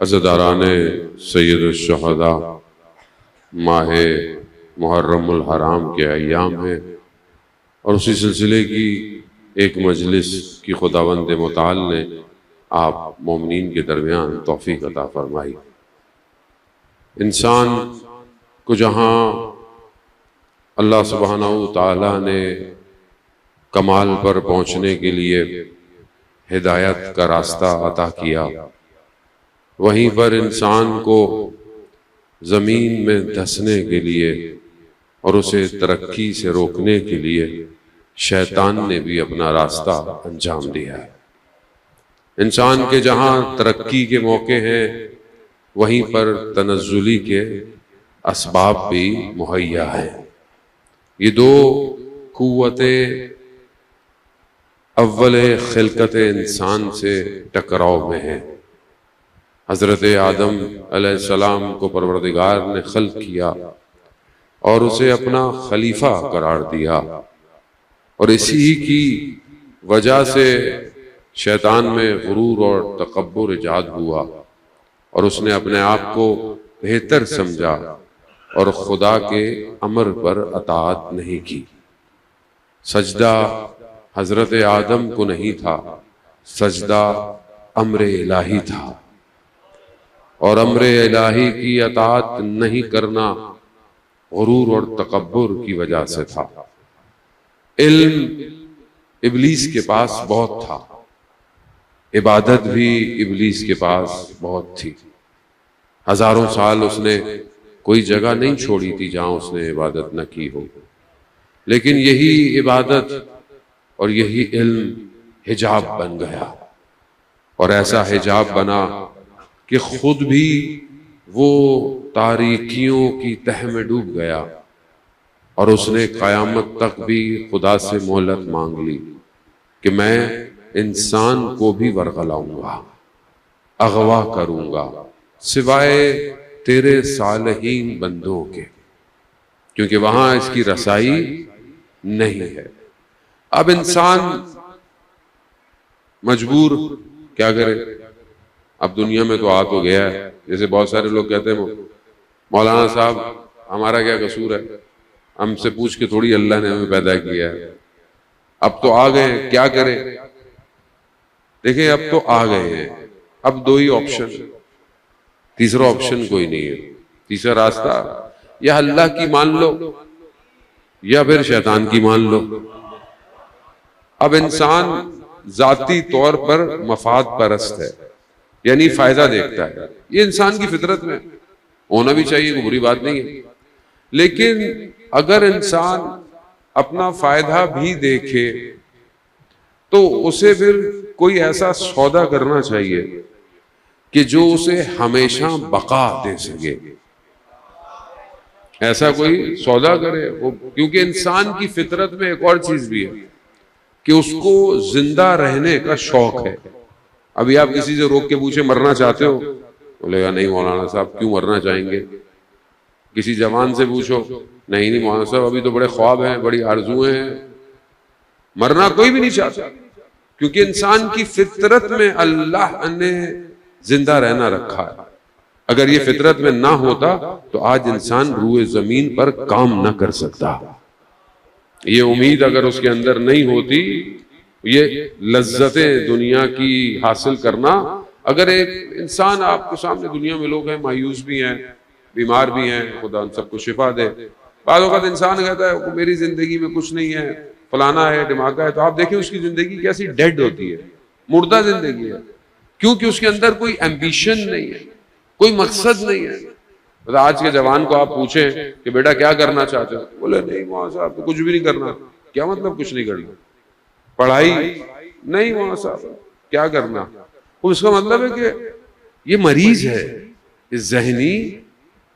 عزاداران سید الشہداء، ماہ محرم الحرام کے ایام ہیں اور اسی سلسلے کی ایک مجلس کی خداوند متعال نے آپ مومنین کے درمیان توفیق عطا فرمائی۔ انسان کو جہاں اللہ سبحانہ وتعالی نے کمال پر پہنچنے کے لیے ہدایت کا راستہ عطا کیا، وہیں پر انسان کو زمین میں دھسنے کے لیے اور اسے ترقی سے روکنے کے لیے شیطان نے بھی اپنا راستہ انجام دیا ہے۔ انسان کے جہاں ترقی کے موقع ہیں وہیں پر تنزلی کے اسباب بھی مہیا ہیں۔ یہ دو قوتیں اول خلقت انسان سے ٹکراؤ میں ہیں۔ حضرت آدم علیہ السلام کو پروردگار نے خلق کیا اور اسے اپنا خلیفہ قرار دیا، اور اسی کی وجہ سے شیطان میں غرور اور تکبر ایجاد ہوا اور اس نے اپنے آپ کو بہتر سمجھا اور خدا کے امر پر اطاعت نہیں کی۔ سجدہ حضرت آدم کو نہیں تھا، سجدہ امر الہی تھا، اور امر الہی کی اطاعت نہیں کرنا غرور اور تکبر کی وجہ سے تھا۔ علم ابلیس کے پاس بہت تھا، عبادت بھی ابلیس کے پاس بہت تھی۔ ہزاروں سال اس نے کوئی جگہ نہیں چھوڑی تھی جہاں اس نے عبادت نہ کی ہو، لیکن یہی عبادت اور یہی علم حجاب بن گیا، اور ایسا حجاب بنا کہ خود بھی وہ تاریکیوں کی تہ میں ڈوب گیا، اور اس نے قیامت تک بھی خدا سے مہلت مانگ لی کہ میں انسان کو بھی ورغلاؤں گا، اغوا کروں گا، سوائے تیرے صالحین بندوں کے، کیونکہ وہاں اس کی رسائی نہیں ہے۔ اب انسان مجبور کیا کرے؟ اب دنیا میں تو آ تو گیا ہے، جیسے بہت سارے لوگ کہتے ہیں مولانا صاحب ہمارا کیا قصور ہے، ہم سے پوچھ کے تھوڑی اللہ نے ہمیں پیدا کیا ہے، اب تو آ گئے کیا کریں؟ دیکھیں اب تو آ گئے ہیں، اب دو ہی آپشن، تیسرا آپشن کوئی نہیں ہے۔ تیسرا راستہ یا اللہ کی مان لو یا پھر شیطان کی مان لو۔ اب انسان ذاتی طور پر مفاد پرست ہے، یعنی فائدہ دیکھتا ہے، یہ انسان کی فطرت میں ہونا بھی چاہیے، کوئی بری بات نہیں ہے، لیکن اگر انسان اپنا فائدہ بھی دیکھے تو اسے پھر کوئی ایسا سودا کرنا چاہیے کہ جو اسے ہمیشہ بقا دے سکے، ایسا کوئی سودا کرے وہ، کیونکہ انسان کی فطرت میں ایک اور چیز بھی ہے کہ اس کو زندہ رہنے کا شوق ہے۔ ابھی آپ کسی سے روک کے پوچھیں مرنا چاہتے ہو، بولے گا نہیں مولانا صاحب کیوں مرنا چاہیں گے۔ کسی جوان سے پوچھو، نہیں مولانا صاحب ابھی تو بڑے خواب ہیں، بڑی آرزویں ہیں، مرنا کوئی بھی نہیں چاہتا، کیونکہ انسان کی فطرت میں اللہ نے زندہ رہنا رکھا ہے۔ اگر یہ فطرت میں نہ ہوتا تو آج انسان روئے زمین پر کام نہ کر سکتا۔ یہ امید اگر اس کے اندر نہیں ہوتی، یہ لذتیں دنیا کی حاصل کرنا، اگر ایک انسان آپ کے سامنے دنیا میں لوگ ہیں مایوس بھی ہیں، بیمار بھی ہیں، خدا ان سب کو شفا دے۔ بعض اوقات انسان کہتا ہے میری زندگی میں کچھ نہیں ہے، فلانا ہے، ڈھماکہ ہے، تو آپ دیکھیں اس کی زندگی کیسی ڈیڈ ہوتی ہے، مردہ زندگی ہے، کیونکہ اس کے اندر کوئی ایمبیشن نہیں ہے، کوئی مقصد نہیں ہے۔ آج کے جوان کو آپ پوچھیں کہ بیٹا کیا کرنا چاہتے ہو، بولے نہیں مولانا صاحب تو کچھ بھی نہیں کرنا۔ کیا مطلب کچھ نہیں کرنا؟ پڑھائی نہیں مولانا صاحب کیا کرنا؟ اس کا مطلب ہے کہ یہ مریض ہے، یہ ذہنی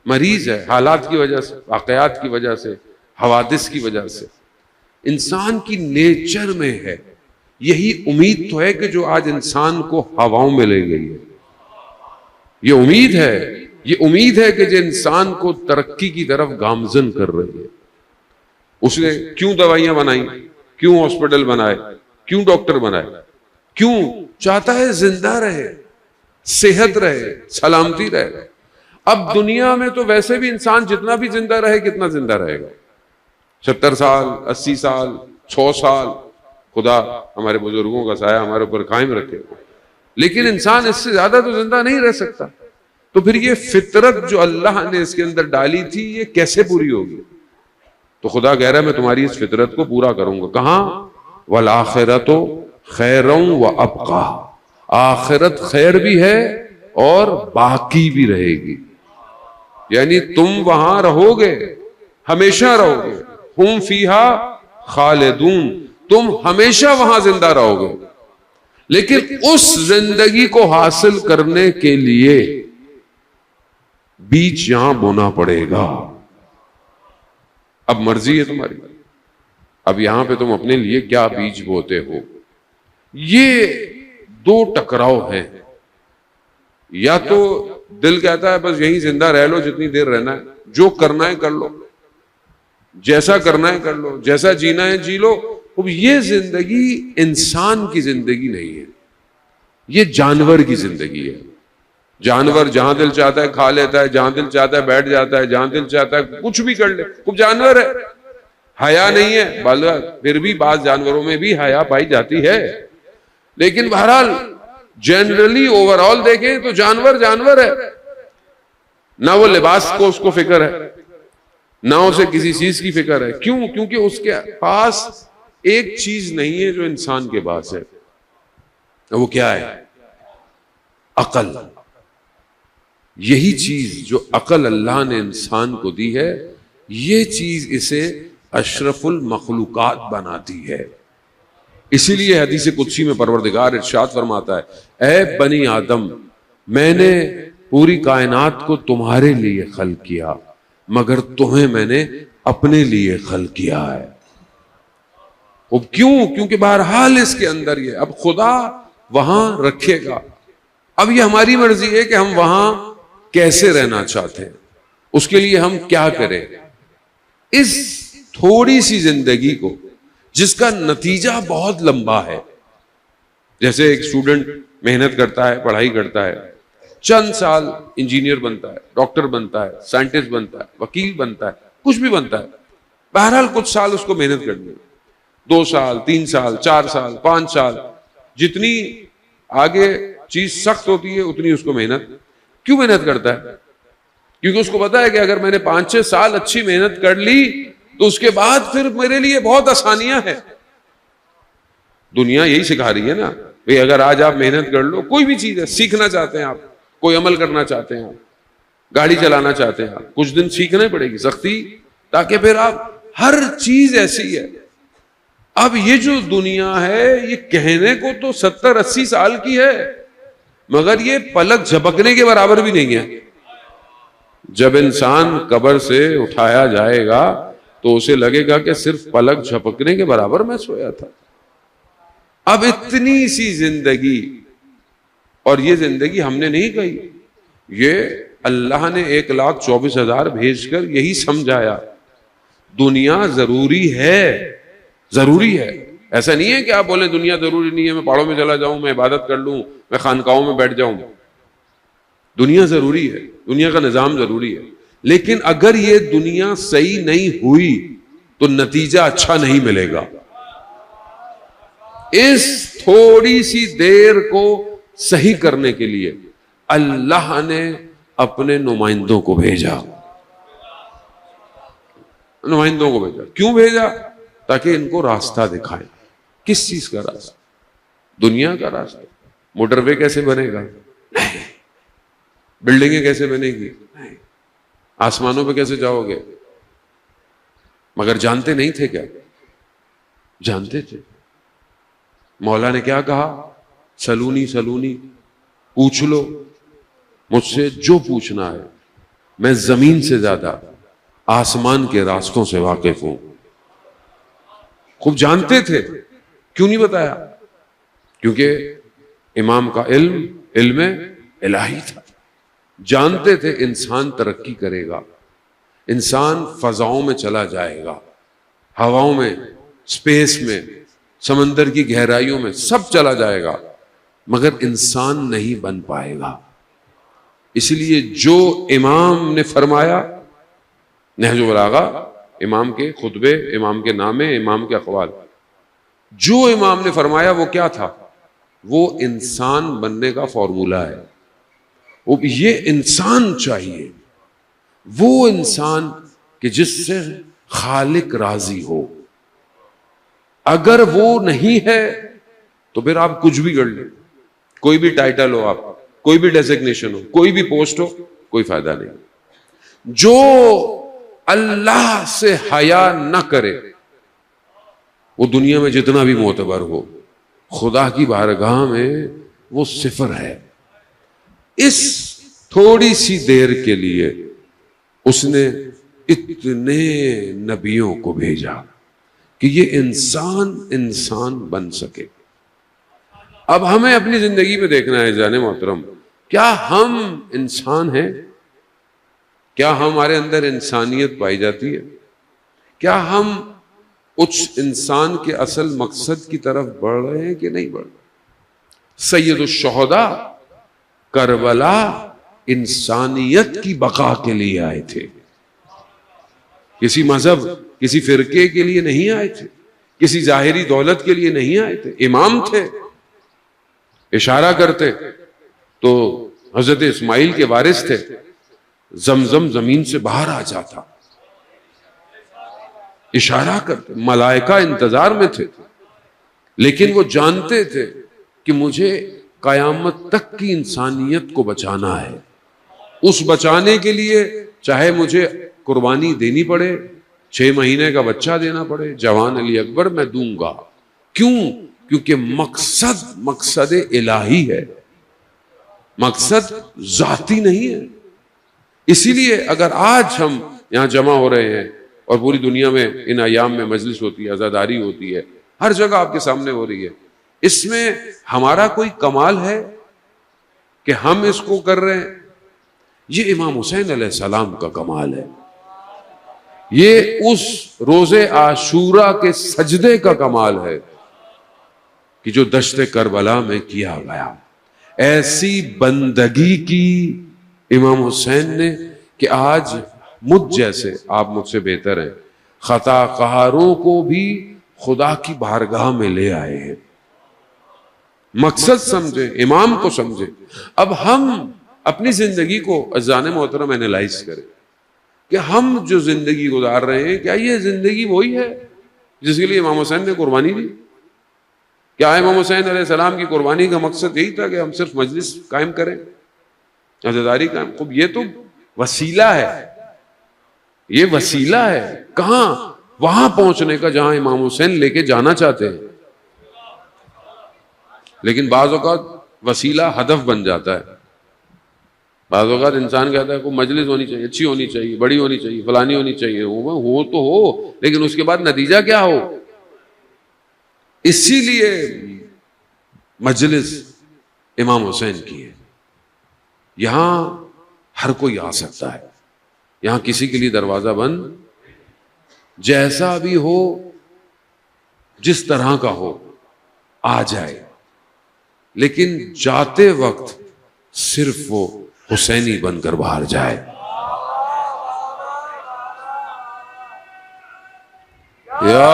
مریض ہے، حالات کی وجہ سے، واقعات کی وجہ سے، حوادث کی وجہ سے۔ انسان کی نیچر میں ہے، یہی امید تو ہے کہ جو آج انسان کو ہواؤں میں لے گئی ہے۔ یہ امید ہے کہ جو انسان کو ترقی کی طرف گامزن کر رہی ہے۔ اس نے کیوں دوائیاں بنائیں، کیوں ہاسپٹل بنائے، کیوں ڈاکٹر بنائے، کیوں چاہتا ہے زندہ رہے، صحت رہے، سلامتی رہے. اب دنیا میں تو ویسے بھی انسان جتنا بھی زندہ رہے کتنا زندہ رہے گا، 70 سال، 80 سال، 100 سال. خدا ہمارے بزرگوں کا سایہ ہمارے اوپر قائم رکھے، لیکن انسان اس سے زیادہ تو زندہ نہیں رہ سکتا. تو پھر یہ فطرت جو اللہ نے اس کے اندر ڈالی تھی یہ کیسے پوری ہوگی؟ تو خدا کہہ رہا ہے میں تمہاری اس فطرت کو پورا کروں گا. کہاں؟ وَالْآخِرَةُ خَيْرٌ وَأَبْقَىٰ، آخرت خیر بھی ہے اور باقی بھی رہے گی. یعنی تم وہاں رہو گے، ہمیشہ رہو گے. ہم فیہا خالدون، تم ہمیشہ وہاں زندہ رہو گے. لیکن اس زندگی کو حاصل کرنے کے لیے بیج یہاں بونا پڑے گا. اب مرضی ہے تمہاری، اب یہاں پہ تم اپنے لیے کیا بیج بوتے ہو. یہ دو ٹکراؤ ہیں. یا تو دل کہتا ہے بس یہیں زندہ رہ لو جتنی دیر رہنا ہے، جو کرنا ہے کر لو، جیسا کرنا ہے کر لو، جیسا جینا ہے جی لو. اب یہ زندگی انسان کی زندگی نہیں ہے، یہ جانور کی زندگی ہے. جانور جہاں دل چاہتا ہے کھا لیتا ہے، جہاں دل چاہتا ہے بیٹھ جاتا ہے، جہاں دل چاہتا ہے کچھ بھی کر لے. اب جانور ہے، حیا نہیں ہے. پھر بھی بعض جانوروں میں بھی حیا پائی جاتی ہے، لیکن بہرحال جنرلی اوور آل دیکھیں تو جانور جانور ہے. نہ وہ لباس کو اس کو فکر ہے، نہ اسے کسی چیز کی فکر ہے. کیوں؟ کیونکہ اس کے پاس ایک چیز نہیں ہے جو انسان کے پاس ہے. وہ کیا ہے؟ عقل. یہی چیز جو عقل اللہ نے انسان کو دی ہے، یہ چیز اسے اشرف المخلوقات بناتی ہے. اسی لیے حدیث قدسی میں پروردگار ارشاد فرماتا ہے اے بنی آدم، میں نے پوری کائنات کو تمہارے لیے خلق کیا مگر تمہیں میں نے اپنے لیے خلق کیا ہے. اب کیوں؟ کیونکہ بہرحال اس کے اندر یہ اب خدا وہاں رکھے گا. اب یہ ہماری مرضی ہے کہ ہم وہاں کیسے رہنا چاہتے ہیں، اس کے لیے ہم کیا کریں. اس تھوڑی سی زندگی کو جس کا نتیجہ بہت لمبا ہے، جیسے ایک اسٹوڈنٹ محنت کرتا ہے، پڑھائی کرتا ہے، چند سال انجینئر بنتا ہے، ڈاکٹر بنتا ہے، سائنٹسٹ بنتا ہے، وکیل بنتا ہے، کچھ بھی بنتا ہے. بہرحال کچھ سال اس کو محنت کرنی ہے، 2 سال 3 سال 4 سال 5 سال. جتنی آگے چیز سخت ہوتی ہے اتنی اس کو محنت. کیوں محنت کرتا ہے؟ کیونکہ اس کو پتا ہے کہ اگر میں نے 5-6 سال اچھی محنت کر لی تو اس کے بعد پھر میرے لیے بہت آسانیاں ہیں. دنیا یہی سکھا رہی ہے نا بھئی اگر آج آپ محنت کر لو، کوئی بھی چیز ہے، سیکھنا چاہتے ہیں آپ، کوئی عمل کرنا چاہتے ہیں آپ، گاڑی چلانا چاہتے ہیں آپ، کچھ دن سیکھنا پڑے گی سختی، تاکہ پھر آپ ہر چیز ایسی ہے. اب یہ جو دنیا ہے یہ کہنے کو تو 70-80 سال کی ہے مگر یہ پلک جھپکنے کے برابر بھی نہیں ہے. جب انسان قبر سے اٹھایا جائے گا تو اسے لگے گا کہ صرف پلک جھپکنے کے برابر میں سویا تھا. اب اتنی سی زندگی، اور یہ زندگی ہم نے نہیں کہی، یہ اللہ نے 1,24,000 بھیج کر یہی سمجھایا دنیا ضروری ہے. ضروری ہے. ایسا نہیں ہے کہ آپ بولیں دنیا ضروری نہیں ہے، میں پہاڑوں میں چلا جاؤں، میں عبادت کر لوں، میں خانقاہوں میں بیٹھ جاؤں. دنیا ضروری ہے، دنیا کا نظام ضروری ہے، لیکن اگر یہ دنیا صحیح نہیں ہوئی تو نتیجہ اچھا نہیں ملے گا. اس تھوڑی سی دیر کو صحیح کرنے کے لیے اللہ نے اپنے نمائندوں کو بھیجا. نمائندوں کو بھیجا. کیوں بھیجا؟ تاکہ ان کو راستہ دکھائیں. کس چیز کا راستہ؟ دنیا کا راستہ. موٹر وے کیسے بنے گا؟ نہیں. بلڈنگیں کیسے بنے گی؟ نہیں. آسمانوں پہ کیسے جاؤ گے؟ مگر جانتے نہیں تھے کیا؟ جانتے تھے. مولا نے کیا کہا؟ سلونی سلونی، پوچھ لو مجھ سے جو پوچھنا ہے، میں زمین سے زیادہ آسمان کے راستوں سے واقف ہوں. خوب جانتے تھے. کیوں نہیں بتایا؟ کیونکہ امام کا علم الہی تھا. جانتے تھے انسان ترقی کرے گا، انسان فضاؤں میں چلا جائے گا، ہواؤں میں، اسپیس میں، سمندر کی گہرائیوں میں، سب چلا جائے گا. مگر انسان نہیں بن پائے گا۔ اس لیے جو امام نے فرمایا، نہج البلاغہ، امام کے خطبے، امام کے نامے، امام کے اقوال، جو امام نے فرمایا وہ کیا تھا؟ وہ انسان بننے کا فارمولہ ہے۔ وہ یہ انسان چاہیے، وہ انسان کہ جس سے خالق راضی ہو۔ اگر وہ نہیں ہے تو پھر آپ کچھ بھی کر لیں، کوئی بھی ٹائٹل ہو، آپ کوئی بھی ڈیزگنیشن ہو، کوئی بھی پوسٹ ہو، کوئی فائدہ نہیں۔ جو اللہ سے حیا نہ کرے وہ دنیا میں جتنا بھی معتبر ہو، خدا کی بارگاہ میں وہ صفر ہے۔ اس تھوڑی سی دیر کے لیے اس نے اتنے نبیوں کو بھیجا کہ یہ انسان بن سکے۔ اب ہمیں اپنی زندگی میں دیکھنا ہے جان محترم، کیا ہم انسان ہیں؟ کیا ہمارے اندر انسانیت پائی جاتی ہے؟ کیا ہم اس انسان کے اصل مقصد کی طرف بڑھ رہے ہیں کہ نہیں بڑھ رہے؟ سید الشہداء کربلا انسانیت کی بقا کے لیے آئے تھے، کسی مذہب، کسی فرقے کے لیے نہیں آئے تھے، کسی ظاہری دولت کے لیے نہیں آئے تھے۔ امام تھے، اشارہ کرتے تو حضرت اسماعیل کے وارث تھے، زمزم زمین سے باہر آ جاتا، اشارہ کرتے، ملائکہ انتظار میں تھے، لیکن وہ جانتے تھے کہ مجھے قیامت تک کی انسانیت کو بچانا ہے۔ اس بچانے کے لیے چاہے مجھے قربانی دینی پڑے، 6 مہینے کا بچہ دینا پڑے، جوان علی اکبر میں دوں گا۔ کیوں؟ کیونکہ مقصد الہی ہے، مقصد ذاتی نہیں ہے۔ اسی لیے اگر آج ہم یہاں جمع ہو رہے ہیں اور پوری دنیا میں ان ایام میں مجلس ہوتی ہے، عزاداری ہوتی ہے، ہر جگہ آپ کے سامنے ہو رہی ہے، اس میں ہمارا کوئی کمال ہے کہ ہم اس کو کر رہے ہیں؟ یہ امام حسین علیہ السلام کا کمال ہے، یہ اس روز عاشورہ کے سجدے کا کمال ہے کہ جو دشت کربلا میں کیا گیا۔ ایسی بندگی کی امام حسین نے کہ آج مجھ جیسے، آپ مجھ سے بہتر ہیں، خطا کاروں کو بھی خدا کی بارگاہ میں لے آئے ہیں۔ مقصد سمجھے، امام کو سمجھے۔ اب ہم اپنی زندگی کو عزیزان محترم اینالائز کریں کہ ہم جو زندگی گزار رہے ہیں، کیا یہ زندگی وہی ہے جس کے لیے امام حسین نے قربانی دی؟ کیا امام حسین علیہ السلام کی قربانی کا مقصد یہی تھا کہ ہم صرف مجلس قائم کریں، عزاداری قائم؟ خب یہ تو وسیلہ ہے، یہ وسیلہ ہے کہاں؟ وہاں پہنچنے کا جہاں امام حسین لے کے جانا چاہتے ہیں۔ لیکن بعض اوقات وسیلہ ہدف بن جاتا ہے۔ بعض اوقات انسان کہتا ہے کوئی مجلس ہونی چاہیے، اچھی ہونی چاہیے، بڑی ہونی چاہیے، فلانی ہونی چاہیے، ہو تو ہو، لیکن اس کے بعد نتیجہ کیا ہو؟ اسی لیے مجلس امام حسین کی ہے، یہاں ہر کوئی آ سکتا ہے، یہاں کسی کے لیے دروازہ بند، جیسا بھی ہو، جس طرح کا ہو، آ جائے، لیکن جاتے وقت صرف وہ حسینی بن کر باہر جائے۔ یا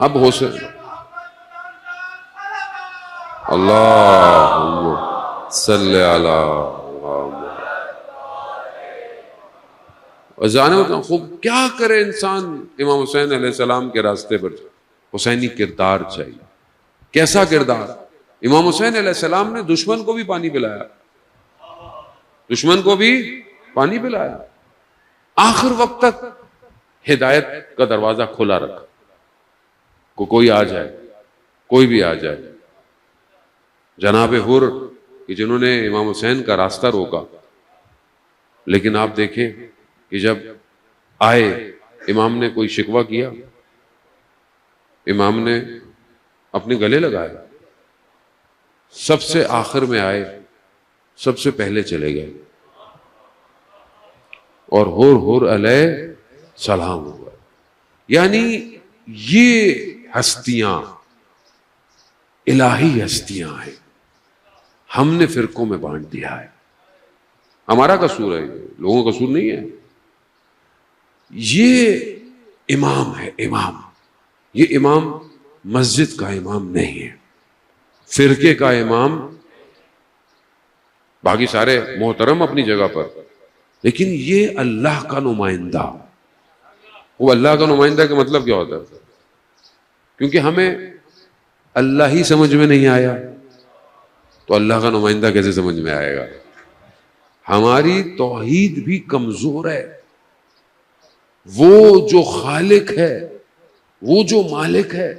اب حسین، اللہم صلی علی محمد۔ خوب کیا کرے انسان امام حسین علیہ السلام کے راستے پر؟ حسینی کردار چاہیے۔ کیسا کردار؟ امام حسین علیہ السلام نے دشمن کو بھی پانی پلایا، دشمن کو بھی پانی پلایا، آخر وقت تک ہدایت کا دروازہ کھلا رکھا، کوئی آ جائے، کوئی بھی آ جائے۔ جناب حر کہ جنہوں نے امام حسین کا راستہ روکا، لیکن آپ دیکھیں کہ جب آئے، امام نے کوئی شکوہ کیا؟ امام نے اپنے گلے لگایا، سب سے آخر میں آئے، سب سے پہلے چلے گئے، اور حر علیہ سلام ہوا۔ یعنی یہ ہستیاں الہی ہستیاں ہیں، ہم نے فرقوں میں بانٹ دیا ہے. ہمارا قصور ہے، لوگوں کا قصور نہیں ہے. یہ امام ہے، امام. یہ امام مسجد کا امام نہیں ہے، فرقے کا امام. باقی سارے محترم اپنی جگہ پر، لیکن یہ اللہ کا نمائندہ. وہ اللہ کا نمائندہ کا مطلب کیا ہوتا ہے؟ کیونکہ ہمیں اللہ ہی سمجھ میں نہیں آیا تو اللہ کا نمائندہ کیسے سمجھ میں آئے گا؟ ہماری توحید بھی کمزور ہے. وہ جو خالق ہے، وہ جو مالک ہے،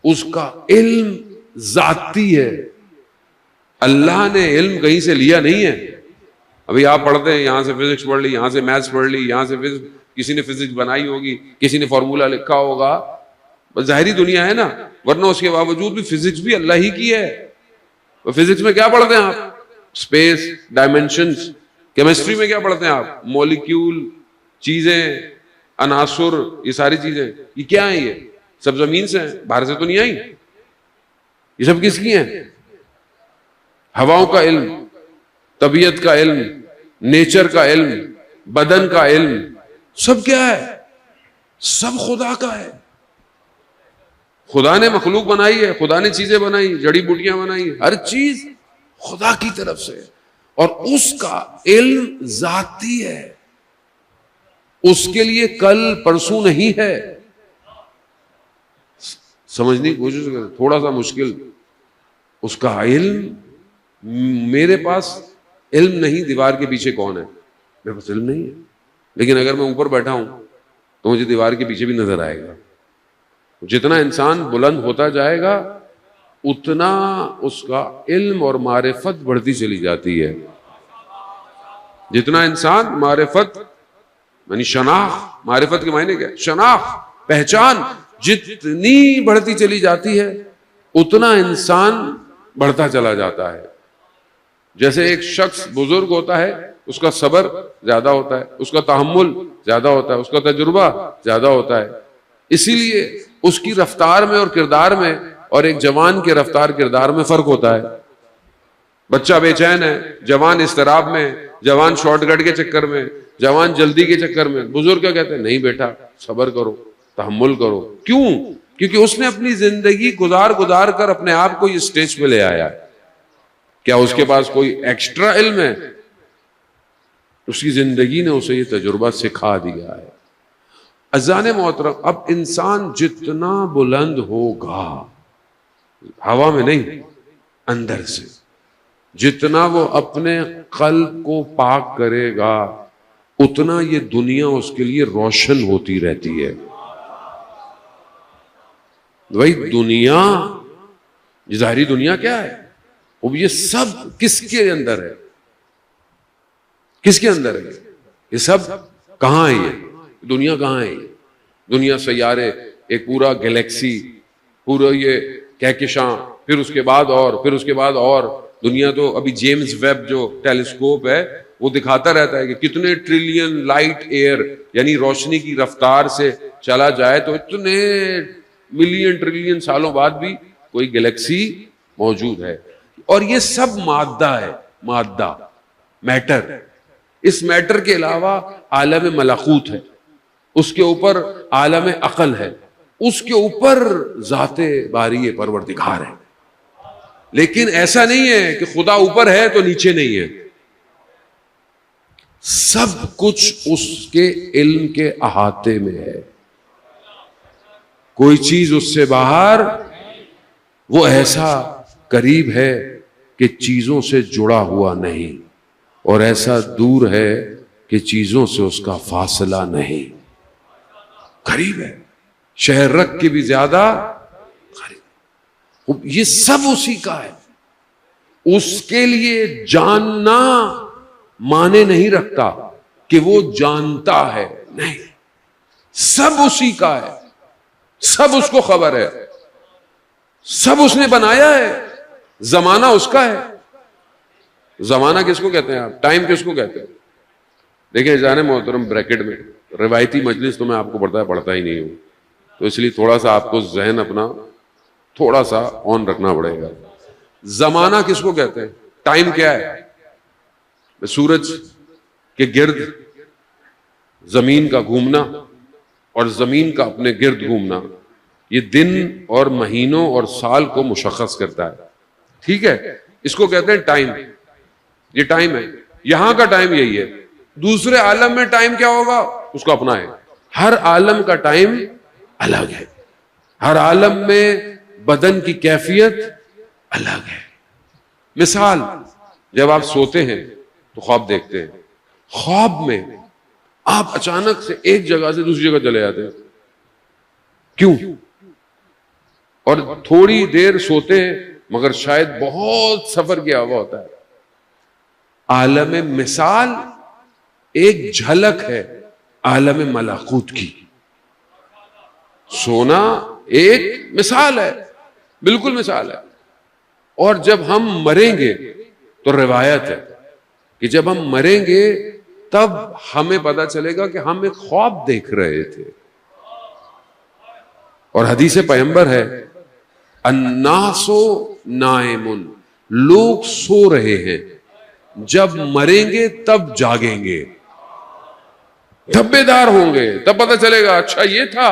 اس کا علم ذاتی ہے. اللہ نے علم کہیں سے لیا نہیں ہے. ابھی آپ پڑھتے ہیں، یہاں سے فزکس پڑھ لی، یہاں سے میتھس پڑھ لی، یہاں سے کسی نے فزکس بنائی ہوگی، کسی نے فارمولا لکھا ہوگا. بس ظاہری دنیا ہے نا، ورنہ اس کے باوجود بھی فزکس بھی اللہ ہی کی ہے. فزکس میں کیا پڑھتے ہیں آپ؟ Space, dimensions. کیمسٹری میں کیا پڑھتے ہیں آپ؟ مولیکیول، چیزیں، عناصر، یہ ساری چیزیں. یہ کیا ہیں؟ یہ سب زمین سے ہیں، باہر سے تو نہیں آئی. یہ سب کس کی ہیں؟ ہواؤں کا علم، طبیعت کا علم، نیچر کا علم، بدن کا علم، سب کیا ہے؟ سب خدا کا ہے. خدا نے مخلوق بنائی ہے، خدا نے چیزیں بنائی، جڑی بوٹیاں بنائی، ہر چیز خدا کی طرف سے. اور اس کا علم ذاتی ہے، اس کے لیے کل پرسوں نہیں ہے. سمجھنے کی کوشش کریں، تھوڑا سا مشکل. اس کا علم، میرے پاس علم نہیں دیوار کے پیچھے کون ہے، میرے پاس علم نہیں ہے. لیکن اگر میں اوپر بیٹھا ہوں تو مجھے دیوار کے پیچھے بھی نظر آئے گا. جتنا انسان بلند ہوتا جائے گا اتنا اس کا علم اور معرفت بڑھتی چلی جاتی ہے. جتنا انسان معرفت یعنی شناخت، معرفت کے معنی کیا ہے؟ شناخت، پہچان جتنی بڑھتی چلی جاتی ہے اتنا انسان بڑھتا چلا جاتا ہے. جیسے ایک شخص بزرگ ہوتا ہے، اس کا صبر زیادہ ہوتا ہے، اس کا تحمل زیادہ ہوتا ہے، اس کا تجربہ زیادہ ہوتا ہے. اسی لیے اس کی رفتار میں اور کردار میں اور ایک جوان کے رفتار کردار میں فرق ہوتا ہے. بچہ بے چین ہے، جوان اضطراب میں، جوان شارٹ کٹ کے چکر میں، جوان جلدی کے چکر میں. بزرگ کیا کہتے ہیں؟ نہیں بیٹا، صبر کرو، تحمل کرو. کیوں؟ کیونکہ اس نے اپنی زندگی گزار کر اپنے آپ کو اس سٹیج پہ لے آیا ہے. کیا اس کے پاس کوئی ایکسٹرا علم ہے؟ اس کی زندگی نے اسے یہ تجربہ سکھا دیا ہے. اذان محترم، اب انسان جتنا بلند ہوگا، ہوا میں نہیں، اندر سے، جتنا وہ اپنے قلب کو پاک کرے گا اتنا یہ دنیا اس کے لیے روشن ہوتی رہتی ہے. وہی دنیا، یہ ظاہری دنیا کیا ہے؟ اب یہ سب کس کے اندر ہے؟ کس کے اندر ہے؟ یہ سب کہاں ہے؟ یہ دنیا کہاں ہے؟ دنیا سیارے، ایک پورا گلیکسی، پورا یہ کہکشاں، پھر اس کے بعد اور پھر اس کے بعد اور. دنیا تو ابھی جیمز ویب جو ٹیلیسکوپ ہے وہ دکھاتا رہتا ہے کہ کتنے ٹریلین لائٹ ایئر یعنی روشنی کی رفتار سے چلا جائے تو اتنے ملین ٹریلین سالوں بعد بھی کوئی گلیکسی موجود ہے. اور یہ سب مادہ ہے، مادہ، میٹر. اس میٹر کے علاوہ عالم ملکوت ہے، اس کے اوپر عالم عقل ہے، اس کے اوپر ذات باری پروردگار ہے. لیکن ایسا نہیں ہے کہ خدا اوپر ہے تو نیچے نہیں ہے. سب کچھ اس کے علم کے احاطے میں ہے. کوئی چیز اس سے باہر، وہ ایسا قریب ہے کہ چیزوں سے جڑا ہوا نہیں، اور ایسا دور ہے کہ چیزوں سے اس کا فاصلہ نہیں. قریب ہے، شہر رکھ کے بھی زیادہ قریب. یہ سب اسی کا ہے. اس کے لیے جاننا معنی نہیں رکھتا کہ وہ جانتا ہے، نہیں، سب اسی کا ہے، سب اس کو خبر ہے، سب اس نے بنایا ہے. زمانہ اس کا ہے. زمانہ کس کو کہتے ہیں آپ؟ ٹائم کس کو کہتے ہیں؟ دیکھیں جانے محترم، بریکٹ میں روایتی مجلس تو میں آپ کو پڑھتا ہی نہیں ہوں، تو اس لیے تھوڑا سا آپ کو ذہن اپنا تھوڑا سا آن رکھنا پڑے گا. زمانہ کس کو کہتے ہیں؟ ٹائم کیا ہے؟ سورج کے گرد زمین کا گھومنا اور زمین کا اپنے گرد گھومنا، یہ دن اور مہینوں اور سال کو مشخص کرتا ہے. ٹھیک ہے، اس کو کہتے ہیں ٹائم. یہ ٹائم ہے، یہاں کا ٹائم یہی ہے. دوسرے عالم میں ٹائم کیا ہوگا اس کا اپنا ہے. ہر عالم کا ٹائم الگ ہے. ہر عالم میں بدن کی کیفیت الگ ہے. مثال، جب آپ سوتے ہیں تو خواب دیکھتے ہیں. خواب میں آپ اچانک سے ایک جگہ سے دوسری جگہ چلے جاتے ہیں. کیوں؟ اور تھوڑی دیر سوتے ہیں مگر شاید بہت سفر کیا ہوا ہوتا ہے. عالم مثال ایک جھلک ہے عالم ملکوت کی. سونا ایک مثال ہے، بالکل مثال ہے. اور جب ہم مریں گے تو روایت ہے کہ جب ہم مریں گے تب ہمیں پتا چلے گا کہ ہم ایک خواب دیکھ رہے تھے. اور حدیث پیغمبر ہے الناس نائم، لوگ سو رہے ہیں، جب مریں گے تب جاگیں گے، دھبے دار ہوں گے، تب پتہ چلے گا اچھا یہ تھا.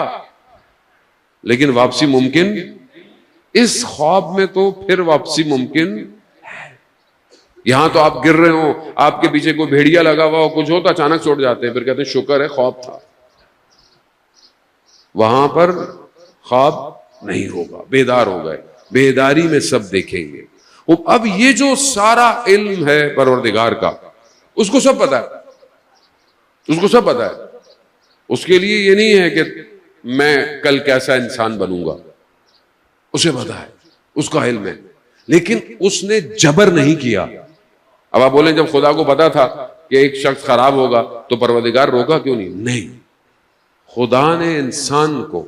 لیکن واپسی ممکن، اس خواب میں تو پھر واپسی ممکن ہے. یہاں تو آپ گر رہے ہوں، آپ کے پیچھے کوئی بھیڑیا لگا ہوا ہو، کچھ ہو تو اچانک چھوڑ جاتے ہیں، پھر کہتے ہیں شکر ہے خواب تھا. وہاں پر خواب نہیں ہوگا، بیدار ہو گئے، بیداری میں سب دیکھیں گے. اب یہ جو سارا علم ہے پروردگار کا، اس کو سب پتا ہے، اس کو سب پتا ہے. اس کے لیے یہ نہیں ہے کہ میں کل کیسا انسان بنوں گا، اسے پتا ہے، اس کا علم ہے. لیکن اس نے جبر نہیں کیا. اب آپ بولیں جب خدا کو پتا تھا کہ ایک شخص خراب ہوگا تو پروردگار روکا کیوں نہیں؟ نہیں، خدا نے انسان کو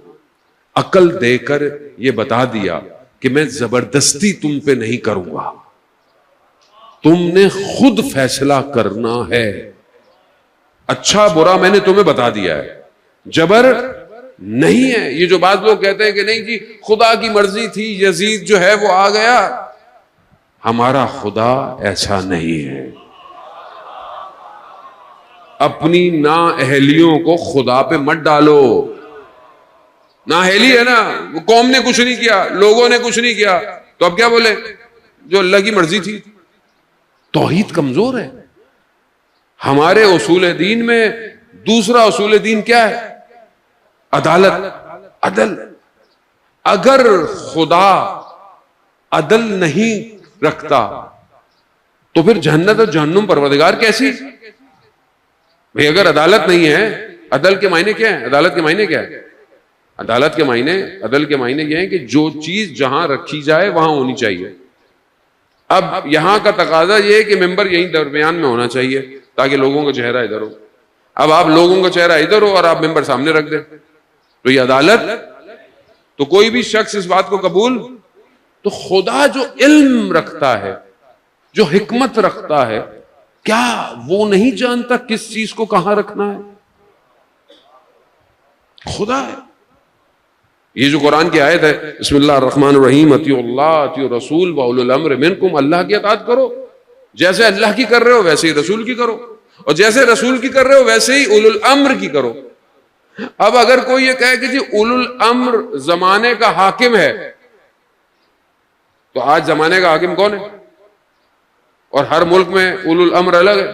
عقل دے کر یہ بتا دیا کہ میں زبردستی تم پہ نہیں کروں گا، تم نے خود فیصلہ کرنا ہے. اچھا برا میں نے تمہیں بتا دیا ہے، جبر نہیں ہے. یہ جو بعض لوگ کہتے ہیں کہ نہیں جی خدا کی مرضی تھی، یزید جو ہے وہ آ گیا، ہمارا خدا ایسا نہیں ہے. اپنی نااہلیوں کو خدا پہ مت ڈالو. نااہلی ہے نا، وہ قوم نے کچھ نہیں کیا، لوگوں نے کچھ نہیں کیا، تو اب کیا بولے؟ جو اللہ کی مرضی تھی. توحید کمزور ہے. ہمارے اصول دین میں دوسرا اصول دین کیا ہے؟ عدالت، عدل. اگر خدا عدل نہیں رکھتا تو پھر جنت اور جہنم پروردگار کیسی؟ بھئی اگر عدالت نہیں ہے، عدل کے معنی کیا ہے؟ عدالت کے معنی کیا ہے؟ عدالت کے معنی، عدل کے معنی یہ ہے کہ جو چیز جہاں رکھی جائے وہاں ہونی چاہیے. اب یہاں کا تقاضا یہ ہے کہ ممبر یہیں درمیان میں ہونا چاہیے تاکہ لوگوں کا چہرہ ادھر ہو. اب آپ لوگوں کا چہرہ ادھر ہو اور آپ ممبر سامنے رکھ دیں تو یہ عدالت؟ تو کوئی بھی شخص اس بات کو قبول؟ تو خدا جو علم رکھتا ہے، جو حکمت رکھتا ہے، کیا وہ نہیں جانتا کس چیز کو کہاں رکھنا ہے؟ خدا ہے. یہ جو قرآن کی آیت ہے بسم اللہ الرحمن الرحیم اطیعوا اللہ اطیعوا الرسول واولی الامر منکم، اللہ کی اطاعت کرو، جیسے اللہ کی کر رہے ہو ویسے ہی رسول کی کرو، اور جیسے رسول کی کر رہے ہو ویسے ہی اولو الامر کی کرو. اب اگر کوئی یہ کہے کہ جی اولو الامر زمانے کا حاکم ہے، تو آج زمانے کا حاکم کون ہے؟ اور ہر ملک میں اولو الامر الگ ہے.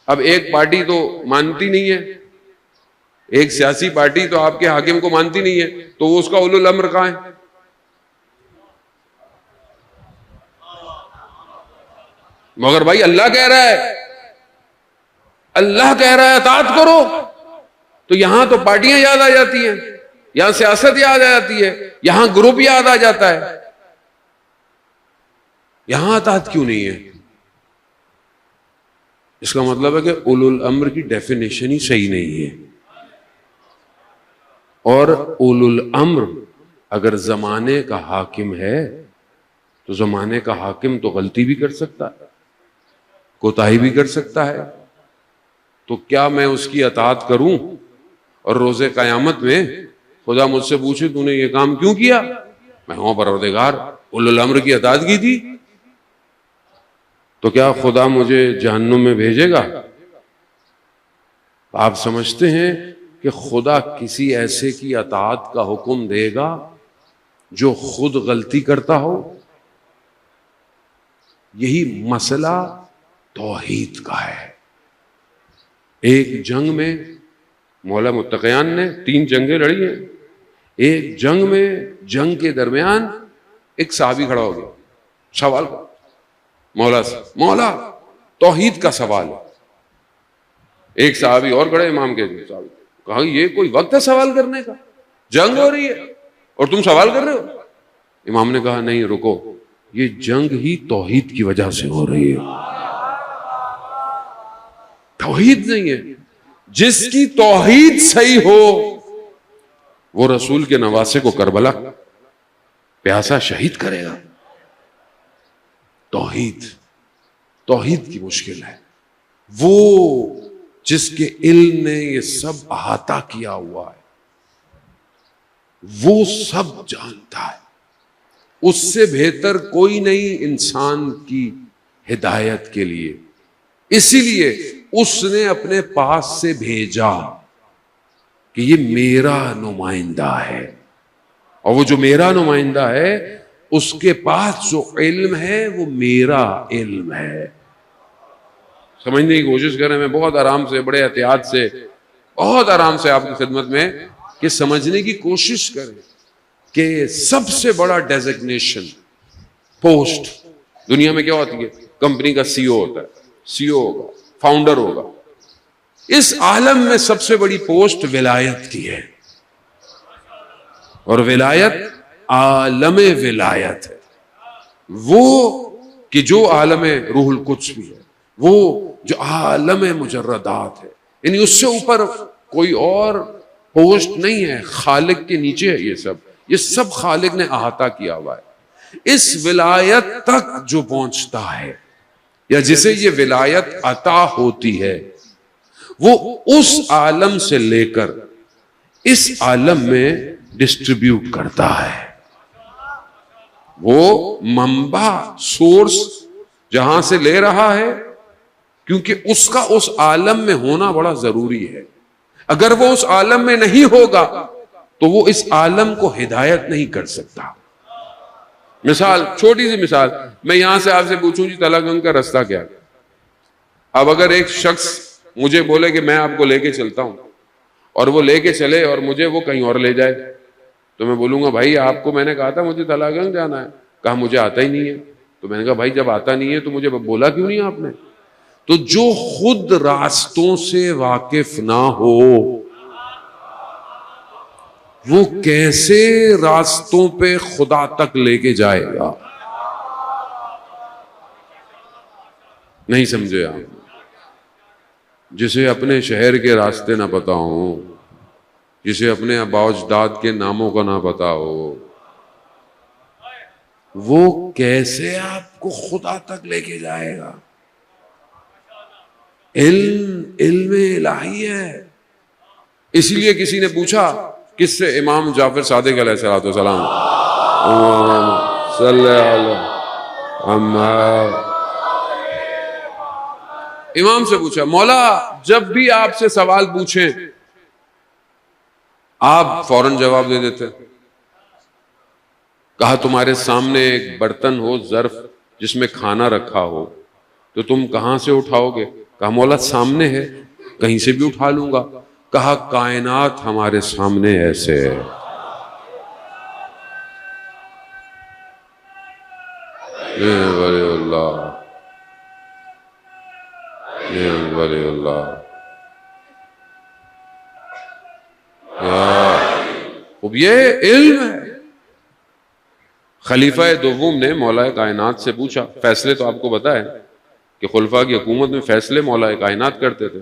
اب ایک پارٹی تو مانتی نہیں ہے، ایک سیاسی پارٹی تو آپ کے حاکم کو مانتی نہیں ہے، تو وہ اس کا اولو الامر کہاں ہے؟ مگر بھائی اللہ کہہ رہا ہے، اللہ کہہ رہا ہے اطاعت کرو، تو یہاں تو پارٹیاں یاد آ جاتی ہیں، یہاں سیاست یاد آ جاتی ہے، یہاں گروپ یاد آ جاتا ہے. یہاں اطاعت کیوں نہیں ہے؟ اس کا مطلب ہے کہ اولو الامر کی ڈیفینیشن ہی صحیح نہیں ہے. اور اولو الامر اگر زمانے کا حاکم ہے تو زمانے کا حاکم تو غلطی بھی کر سکتا ہے، کوتاہی بھی کر سکتا ہے. تو کیا میں اس کی اطاعت کروں اور روز قیامت میں خدا مجھ سے پوچھے تو نے یہ کام کیوں کیا؟ میں ہوں پروردگار، اولو الامر کی اطاعت کی تھی، تو کیا خدا مجھے جہنم میں بھیجے گا؟ آپ سمجھتے ہیں کہ خدا کسی ایسے کی اطاعت کا حکم دے گا جو خود غلطی کرتا ہو؟ یہی مسئلہ توحید کا ہے۔ ایک جنگ میں مولا متقیان نے 3 جنگیں لڑی ہیں، ایک جنگ میں جنگ کے درمیان ایک صحابی کھڑا ہو گیا، سوال کر مولا سے، مولا توحید کا سوال ہے۔ ایک صحابی اور کھڑے امام کے صحابی، کہا یہ کوئی وقت ہے سوال کرنے کا؟ جنگ ہو رہی ہے اور تم سوال کر رہے ہو؟ امام نے کہا نہیں رکو، یہ جنگ ہی توحید کی وجہ سے ہو رہی ہے، توحید نہیں ہے۔ جس کی توحید صحیح ہو وہ رسول کے نواسے کو کربلا پیاسا شہید کرے گا۔ توحید کی مشکل ہے۔ وہ جس کے علم نے یہ سب احاطہ کیا ہوا ہے، وہ سب جانتا ہے، اس سے بہتر کوئی نہیں انسان کی ہدایت کے لیے، اسی لیے اس نے اپنے پاس سے بھیجا کہ یہ میرا نمائندہ ہے، اور وہ جو میرا نمائندہ ہے اس کے پاس جو علم ہے وہ میرا علم ہے۔ سمجھنے کی کوشش کریں، میں بہت آرام سے، بڑے احتیاط سے، بہت آرام سے آپ کی خدمت میں کہ سمجھنے کی کوشش کریں کہ سب سے بڑا ڈیزگنیشن پوسٹ دنیا میں کیا ہوتی ہے؟ کمپنی کا سی او ہوتا ہے، سی او ہوگا، فاؤنڈر ہوگا۔ اس عالم میں سب سے بڑی پوسٹ ولایت کی ہے، اور ولایت عالم ولایت ہے، وہ کہ جو عالم روح القدس بھی ہے، وہ جو عالم مجردات ہے، یعنی اس سے اوپر کوئی اور پوسٹ نہیں ہے، خالق کے نیچے ہے یہ سب خالق نے احاطہ کیا ہوا ہے۔ اس ولایت تک جو پہنچتا ہے یا جسے یہ ولایت عطا ہوتی ہے، وہ اس عالم سے لے کر اس عالم میں ڈسٹریبیوٹ کرتا ہے۔ وہ منبع، سورس جہاں سے لے رہا ہے، کیونکہ اس کا اس عالم میں ہونا بڑا ضروری ہے۔ اگر وہ اس عالم میں نہیں ہوگا تو وہ اس عالم کو ہدایت نہیں کر سکتا۔ مثال، چھوٹی سی مثال، میں یہاں سے آپ سے پوچھوں جی تلا گنگ کا رستہ کیا ہے؟ اب اگر ایک شخص مجھے بولے کہ میں آپ کو لے کے چلتا ہوں، اور وہ لے کے چلے اور مجھے وہ کہیں اور لے جائے، تو میں بولوں گا بھائی آپ کو میں نے کہا تھا مجھے تلا گنگ جانا ہے، کہا مجھے آتا ہی نہیں ہے۔ تو میں نے کہا بھائی جب آتا نہیں ہے تو مجھے بولا کیوں نہیں آپ نے؟ تو جو خود راستوں سے واقف نہ ہو وہ کیسے راستوں پہ خدا تک لے کے جائے گا؟ نہیں سمجھے آپ؟ جسے اپنے شہر کے راستے نہ پتا ہوں، جسے اپنے آباء و اجداد کے ناموں کا نہ پتا ہو، وہ کیسے آپ کو خدا تک لے کے جائے گا؟ علم الہی ہے۔ اسی لیے کسی نے پوچھا کس سے؟ امام جعفر صادق علیہ الصلوۃ والسلام صلی اللہ امام سے پوچھا مولا جب بھی آپ سے سوال پوچھیں آپ فوراً جواب دے دیتے۔ کہا تمہارے سامنے ایک برتن ہو، ظرف جس میں کھانا رکھا ہو، تو تم کہاں سے اٹھاؤ گے؟ کہا مولا سامنے ہے، کہیں سے بھی اٹھا لوں گا۔ کہا کائنات ہمارے سامنے ایسے ہے۔ ولی اللہ، ولی اللہ، اب یہ علم ہے۔ خلیفہ دوم نے مولا کائنات سے پوچھا، فیصلے تو آپ کو پتا ہے کہ خلفاء کی حکومت میں فیصلے مولا کائنات کرتے تھے،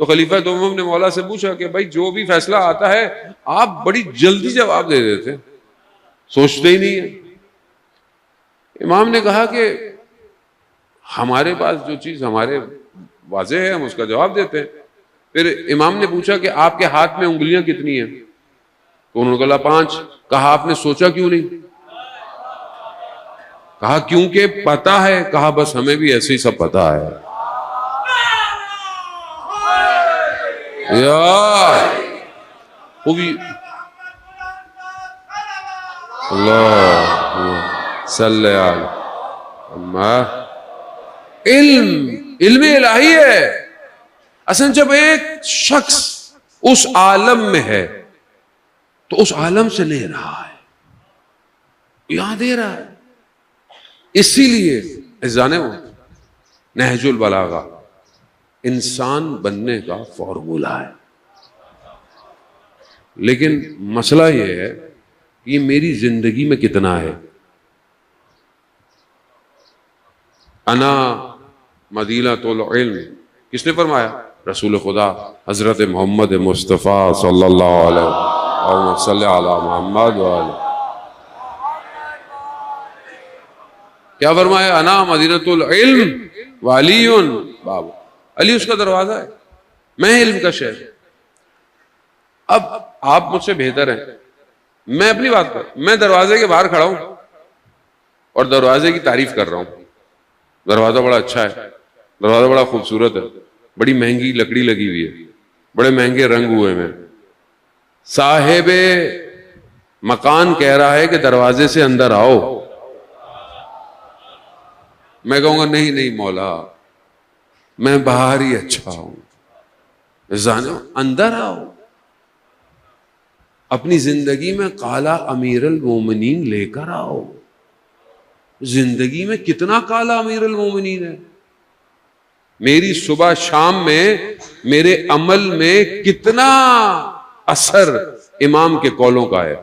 تو خلیفہ دوم نے مولا سے پوچھا کہ بھائی جو بھی فیصلہ آتا ہے آپ بڑی جلدی جواب دے دیتے، سوچتے ہی نہیں ہیں۔ امام نے کہا کہ ہمارے پاس جو چیز ہمارے واضح ہے ہم اس کا جواب دیتے ہیں۔ پھر امام نے پوچھا کہ آپ کے ہاتھ میں انگلیاں کتنی ہیں؟ تو انہوں نے کہا 5۔ کہا آپ نے سوچا کیوں نہیں؟ کہا کیونکہ پتا ہے، کہا بس ہمیں بھی ایسے ہی سب پتا ہے. یا وہ بھی اللہ صلی اللہ. علم الہی ہے. اصل جب ایک شخص اس عالم میں ہے تو اس عالم سے لے رہا ہے، یہاں دے رہا ہے. اسی لیے جانے وہ نہج البلاغہ انسان بننے کا فارمولہ ہے. لیکن مسئلہ یہ ہے کہ یہ میری زندگی میں کتنا ہے. انا مدینۃ العلم کس نے فرمایا؟ رسول خدا حضرت محمد مصطفیٰ صلی اللہ علیہ وسلم. صلی علی محمد وآلہ. کیا فرمایا؟ انا مدینۃ العلم وعلی باب. علی اس کا دروازہ ہے، میں علم کا شہر. اب آپ مجھ سے بہتر ہیں، میں اپنی بات کر، میں دروازے کے باہر کھڑا ہوں اور دروازے کی تعریف کر رہا ہوں. دروازہ بڑا اچھا ہے، دروازہ بڑا خوبصورت ہے، بڑی مہنگی لکڑی لگی ہوئی ہے، بڑے مہنگے رنگ ہوئے ہیں. صاحب مکان کہہ رہا ہے کہ دروازے سے اندر آؤ. میں کہوں گا نہیں نہیں مولا، میں باہر ہی اچھا ہوں. جانو اندر آؤ. اپنی زندگی میں کالا امیر المومنین لے کر آؤ. زندگی میں کتنا کالا امیر المومنین ہے. میری صبح شام میں میرے عمل میں کتنا اثر امام کے قولوں کا ہے.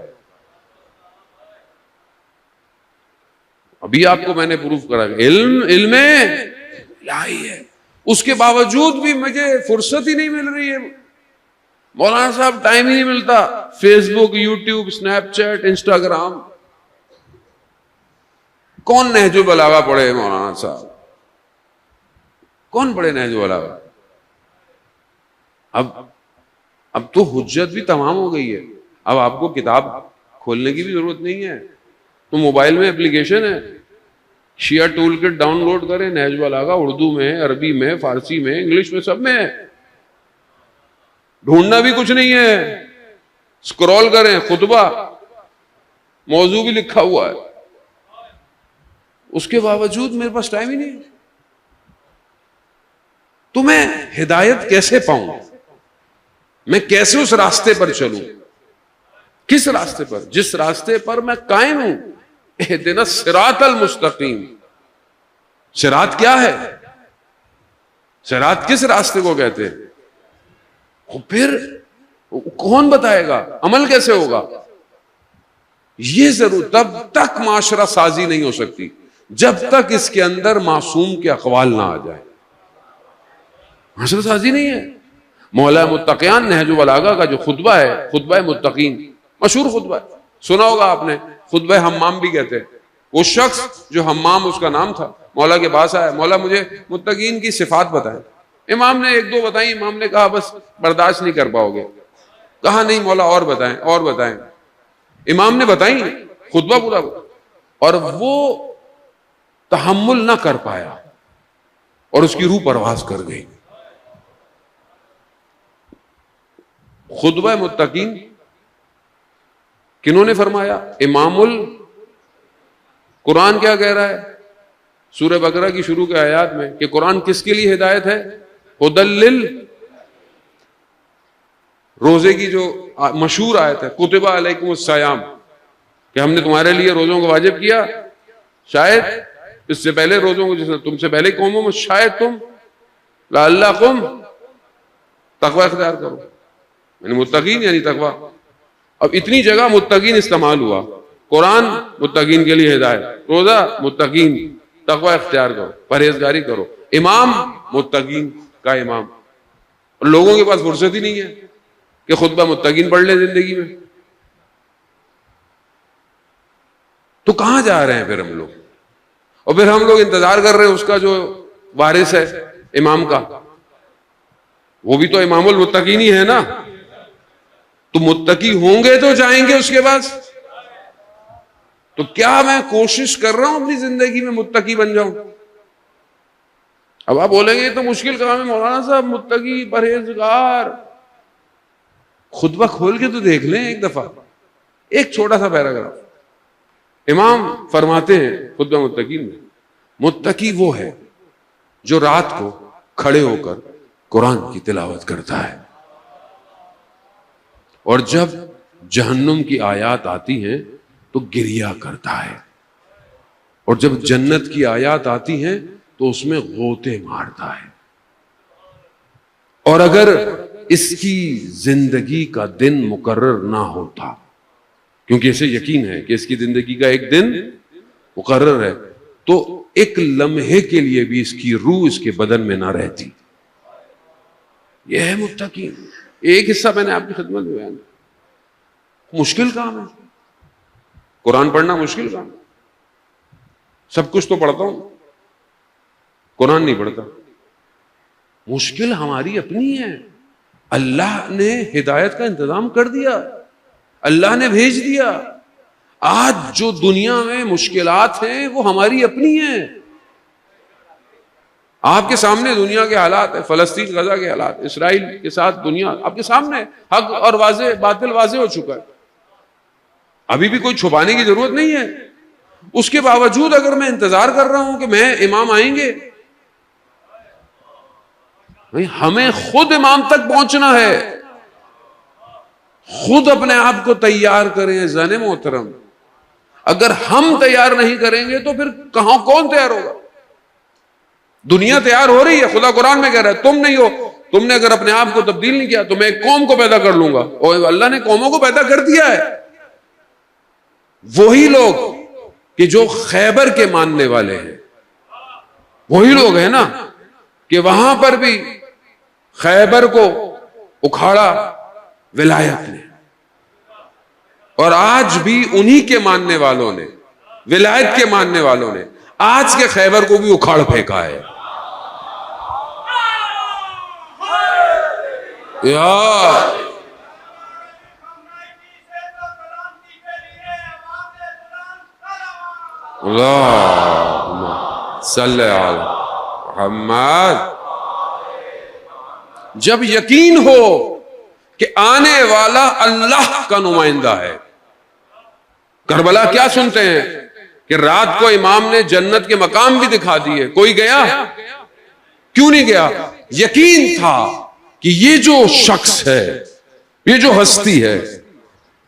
ابھی آپ کو میں نے پروف کرا کہ علم الہی ہے. اس کے باوجود بھی مجھے فرصت ہی نہیں مل رہی ہے. مولانا صاحب ٹائم ہی نہیں ملتا. فیس بک، یوٹیوب، اسنیپ چیٹ، انسٹاگرام. کون نہج البلاغہ پڑھے مولانا صاحب؟ کون پڑھے نہج البلاغہ؟ اب تو حجت بھی تمام ہو گئی ہے. اب آپ کو کتاب کھولنے کی بھی ضرورت نہیں ہے. تو موبائل میں اپلیکیشن ہے، شیعہ ٹول کٹ ڈاؤن لوڈ کریں. نہج البلاغہ اردو میں، عربی میں، فارسی میں، انگلش میں، سب میں ہے. ڈھونڈنا بھی کچھ نہیں ہے. اسکرول کریں، خطبہ موضوع بھی لکھا ہوا ہے. اس کے باوجود میرے پاس ٹائم ہی نہیں. تو میں ہدایت کیسے پاؤں؟ میں کیسے اس راستے پر چلوں؟ کس راستے پر؟ جس راستے پر میں قائم ہوں. اہدنا الصراط المستقیم. صراط کیا ہے؟ صراط کس راستے کو کہتے ہیں؟ پھر کون بتائے گا؟ عمل کیسے ہوگا؟ یہ ضرور تب تک معاشرہ سازی نہیں ہو سکتی جب تک اس کے اندر معصوم کے اقوال نہ آ جائے. معاشرہ سازی نہیں ہے. مولا متقیان نہج البلاغہ کا جو خطبہ ہے، خطبہ متقین، مشہور خطبہ ہے، سنا ہوگا آپ نے. خطبہ حمام بھی کہتے ہیں. وہ شخص جو حمام اس کا نام تھا، مولا کے پاس آیا، مولا مجھے متقین کی صفات بتائیں. امام نے ایک دو بتائیں. امام نے کہا بس برداشت نہیں کر پاؤ گے. کہا نہیں مولا اور بتائیں، اور بتائیں. امام نے بتائیں، خطبہ پورا، اور وہ تحمل نہ کر پایا اور اس کی روح پرواز کر گئی. خطبہ متقین کنہوں نے فرمایا؟ امام قرآن کیا کہہ رہا ہے سورہ بقرہ کی شروع کے آیات میں کہ قرآن کس کے لیے ہدایت ہے؟ ہدل. روزے کی جو مشہور آیت ہے کتب علیکم الصیام، کہ ہم نے تمہارے لیے روزوں کو واجب کیا. شاید اس سے پہلے روزوں کو، جس نے تم سے پہلے قوموں میں، شاید تم لعلکم تقوی اختیار کرو. یعنی متقین یعنی تقوی. اب اتنی جگہ متقین استعمال ہوا. قرآن متقین کے لیے ہدایت، روزہ متقین، تقوی اختیار کرو، پرہیزگاری کرو. امام متقین کا امام. اور لوگوں کے پاس فرصت ہی نہیں ہے کہ خطبہ متقین پڑھ لیں زندگی میں. تو کہاں جا رہے ہیں پھر ہم لوگ؟ اور پھر ہم لوگ انتظار کر رہے ہیں اس کا جو وارث ہے امام کا، وہ بھی تو امام المتقین ہی ہے نا. تو متقی ہوں گے تو جائیں گے اس کے پاس. تو کیا میں کوشش کر رہا ہوں اپنی زندگی میں متقی بن جاؤں؟ اب آپ بولیں گے یہ تو مشکل کام ہے مولانا صاحب، متقی پرہیزگار. خطبہ کھول کے تو دیکھ لیں ایک دفعہ، ایک چھوٹا سا پیراگراف. امام فرماتے ہیں خطبہ متقین میں، متقی وہ ہے جو رات کو کھڑے ہو کر قرآن کی تلاوت کرتا ہے، اور جب جہنم کی آیات آتی ہیں تو گریہ کرتا ہے، اور جب جنت کی آیات آتی ہیں تو اس میں غوطے مارتا ہے. اور اگر اس کی زندگی کا دن مقرر نہ ہوتا، کیونکہ اسے یقین ہے کہ اس کی زندگی کا ایک دن مقرر ہے، تو ایک لمحے کے لیے بھی اس کی روح اس کے بدن میں نہ رہتی. یہ ہے متقین. ایک حصہ میں نے آپ کی خدمت میں بیان. مشکل کام ہے قرآن پڑھنا، مشکل کام ہے. سب کچھ تو پڑھتا ہوں، قرآن نہیں پڑھتا. مشکل ہماری اپنی ہے. اللہ نے ہدایت کا انتظام کر دیا، اللہ نے بھیج دیا. آج جو دنیا میں مشکلات ہیں وہ ہماری اپنی ہیں. آپ کے سامنے دنیا کے حالات ہیں، فلسطین غزہ کے حالات، اسرائیل کے ساتھ دنیا آپ کے سامنے، حق اور واضح باطل واضح ہو چکا ہے. ابھی بھی کوئی چھپانے کی ضرورت نہیں ہے. اس کے باوجود اگر میں انتظار کر رہا ہوں کہ میں امام آئیں گے، ہمیں خود امام تک پہنچنا ہے. خود اپنے آپ کو تیار کریں زن محترم. اگر ہم تیار نہیں کریں گے تو پھر کہاں کون تیار ہوگا؟ دنیا تیار ہو رہی ہے. خدا قرآن میں کہہ رہا ہے تم نہیں ہو. تم نے اگر اپنے آپ کو تبدیل نہیں کیا تو میں ایک قوم کو پیدا کر لوں گا. اور اللہ نے قوموں کو پیدا کر دیا ہے. وہی لوگ کہ جو خیبر کے ماننے والے ہیں، وہی لوگ ہیں نا کہ وہاں پر بھی خیبر کو اکھاڑا ولایت نے، اور آج بھی انہی کے ماننے والوں نے، ولایت کے ماننے والوں نے آج کے خیبر کو بھی اکھاڑ پھینکا ہے. اللہم صلی علی محمد. جب یقین ہو کہ آنے والا اللہ کا نمائندہ ہے. کربلا کیا سنتے ہیں کہ رات کو امام نے جنت کے مقام بھی دکھا دیے، کوئی گیا؟ کیوں نہیں گیا؟ یقین تھا کہ یہ جو شخص ہے، یہ جو ہستی ہے،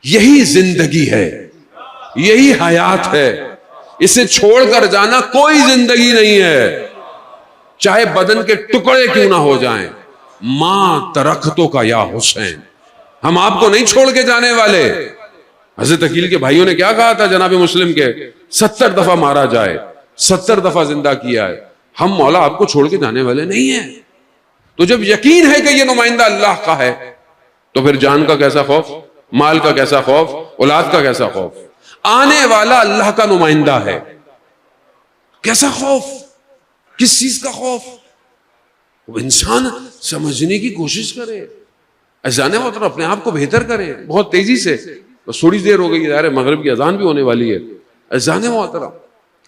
یہی زندگی ہے، یہی حیات ہے. اسے چھوڑ کر جانا کوئی زندگی نہیں ہے، چاہے بدن کے ٹکڑے کیوں نہ ہو جائیں. ماں ترکتوں کا یا حسین، ہم آپ کو نہیں چھوڑ کے جانے والے. حضرت عقیل کے بھائیوں نے کیا کہا تھا جناب مسلم کے؟ 70 دفعہ مارا جائے، 70 دفعہ زندہ کیا ہے، ہم مولا آپ کو چھوڑ کے جانے والے نہیں ہیں. تو جب یقین ہے کہ یہ نمائندہ اللہ کا ہے تو پھر جان کا کیسا خوف، مال کا کیسا خوف، اولاد کا کیسا خوف؟ آنے والا اللہ کا نمائندہ ہے، کیسا خوف؟ کس چیز کا خوف؟ وہ انسان سمجھنے کی کوشش کرے. اذان وقت اپنے آپ کو بہتر کرے بہت تیزی سے. بس تھوڑی دیر ہو گئی، ظاہر مغرب کی اذان بھی ہونے والی ہے. اذان محترم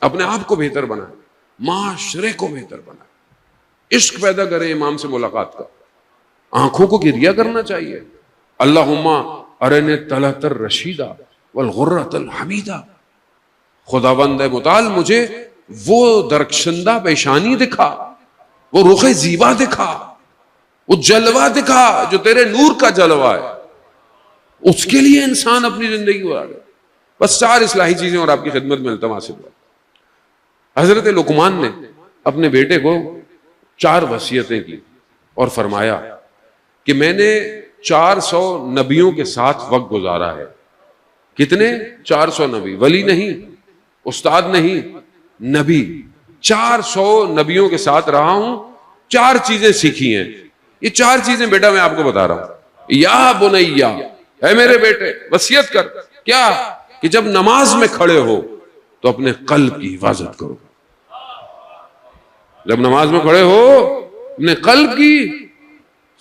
اپنے آپ کو بہتر بنائے، معاشرے کو بہتر بنائے. عشق پیدا کرے امام سے ملاقات کا. آنکھوں کو گریہ کرنا چاہیے. اللہم ارنی طلعت الرشیدہ والغرۃ الحمیدہ. خداوند متعال مجھے وہ درخشندہ پیشانی دکھا، وہ رخ زیبا دکھا، وہ جلوہ دکھا جو تیرے نور کا جلوہ ہے. اس کے لیے انسان اپنی زندگی گزار گیا. بس 4 اصلاحی چیزیں اور آپ کی خدمت میں التماس ہے. حضرت لقمان نے اپنے بیٹے کو 4 وصیتیں کی اور فرمایا کہ میں نے 400 نبیوں کے ساتھ وقت گزارا ہے. کتنے؟ 400 نبی. ولی نہیں، استاد نہیں، نبی. 400 نبیوں کے ساتھ رہا ہوں، 4 چیزیں سیکھی ہیں. یہ 4 چیزیں بیٹا میں آپ کو بتا رہا ہوں. یا بنیا، اے میرے بیٹے وصیت کر. کیا؟ کہ جب نماز میں کھڑے ہو تو اپنے قلب کی حفاظت کرو. جب نماز میں کھڑے ہو اپنے قلب کی،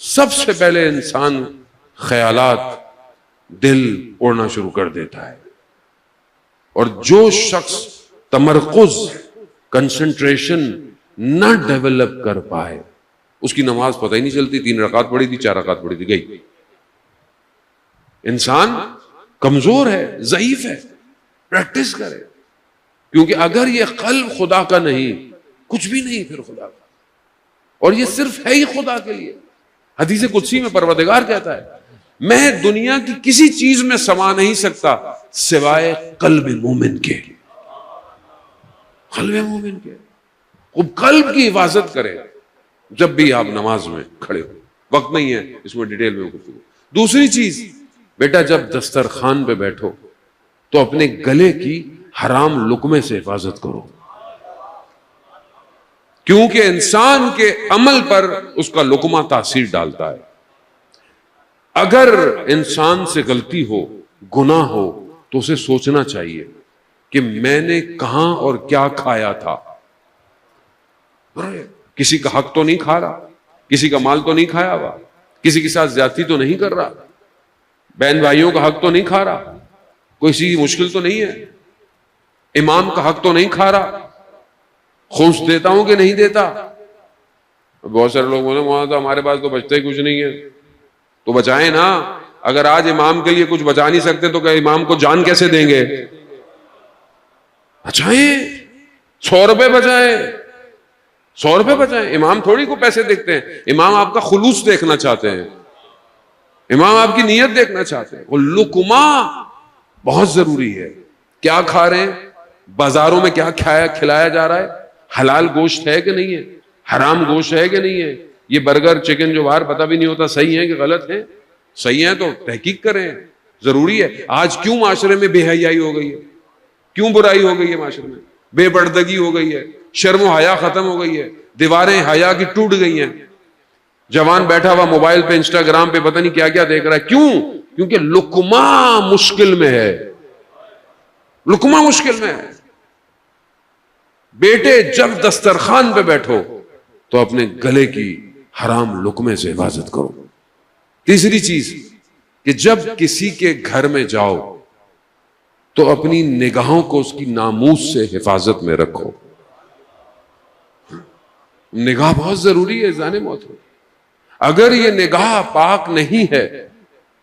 سب سے پہلے انسان خیالات دل اڑنا شروع کر دیتا ہے. اور جو شخص تمرکز کنسنٹریشن نہ ڈیولپ کر پائے اس کی نماز پتہ ہی نہیں چلتی، 3 رکعت پڑھی تھی 4 رکعت پڑھی تھی گئی. انسان کمزور ہے، ضعیف ہے، پریکٹس کرے، کیونکہ اگر یہ قلب خدا کا نہیں کچھ بھی نہیں پھر خدا کا، اور یہ صرف ہے ہی خدا کے لیے. حدیث قدسی میں پروردگار کہتا ہے میں دنیا کی کسی چیز میں سما نہیں سکتا سوائے قلب مومن کے. قلب مومن کے، خوب قلب کی حفاظت کرے جب بھی آپ نماز میں کھڑے ہو. وقت نہیں ہے اس میں ڈیٹیل میں گفتگو. دوسری چیز، بیٹا جب دسترخوان پہ بیٹھو تو اپنے گلے کی حرام لقمے سے حفاظت کرو، کیونکہ انسان کے عمل پر اس کا لقمہ تاثیر ڈالتا ہے. اگر انسان سے غلطی ہو، گناہ ہو، تو اسے سوچنا چاہیے کہ میں نے کہاں اور کیا کھایا تھا. کسی کا حق تو نہیں کھا رہا، کسی کا مال تو نہیں کھایا ہوا، کسی کے ساتھ زیادتی تو نہیں کر رہا، بہن بھائیوں کا حق تو نہیں کھا رہا، کوئی سی مشکل تو نہیں ہے، امام کا حق تو نہیں کھا رہا، خمس دیتا ہوں کہ نہیں دیتا. بہت سارے لوگ بولے وہاں تو ہمارے پاس تو بچتا ہی کچھ نہیں ہے. تو بچائیں نا. اگر آج امام کے لیے کچھ بچا نہیں سکتے تو کہ امام کو جان کیسے دیں گے؟ بچائیں، 100 روپے بچائیں، 100 روپے بچائیں. امام تھوڑی کو پیسے دیکھتے ہیں، امام آپ کا خلوص دیکھنا چاہتے ہیں، امام آپ کی نیت دیکھنا چاہتے ہیں. وہ لقمہ بہت ضروری ہے. کیا کھا رہے ہیں، بازاروں میں کیا کھلایا جا رہا ہے، حلال گوشت ہے کہ نہیں ہے، حرام گوشت ہے کہ نہیں ہے. یہ برگر چکن جو باہر پتہ بھی نہیں ہوتا صحیح ہے کہ غلط ہے. صحیح ہے تو تحقیق کریں، ضروری ہے. آج کیوں معاشرے میں بے حیائی ہو گئی ہے، کیوں برائی ہو گئی ہے معاشرے میں، بے پردگی ہو گئی ہے، شرم و حیا ختم ہو گئی ہے، دیواریں حیا کی ٹوٹ گئی ہیں. جوان بیٹھا ہوا موبائل پہ انسٹاگرام پہ پتہ نہیں کیا کیا دیکھ رہا ہے. کیوں؟ کیونکہ لقمہ مشکل میں ہے، لقمہ مشکل میں ہے. بیٹے جب دسترخوان پہ بیٹھو تو اپنے گلے کی حرام لقمے سے حفاظت کرو. تیسری چیز کہ جب کسی کے گھر میں جاؤ تو اپنی نگاہوں کو اس کی ناموس سے حفاظت میں رکھو. نگاہ بہت ضروری ہے زانے محترم. اگر یہ نگاہ پاک نہیں ہے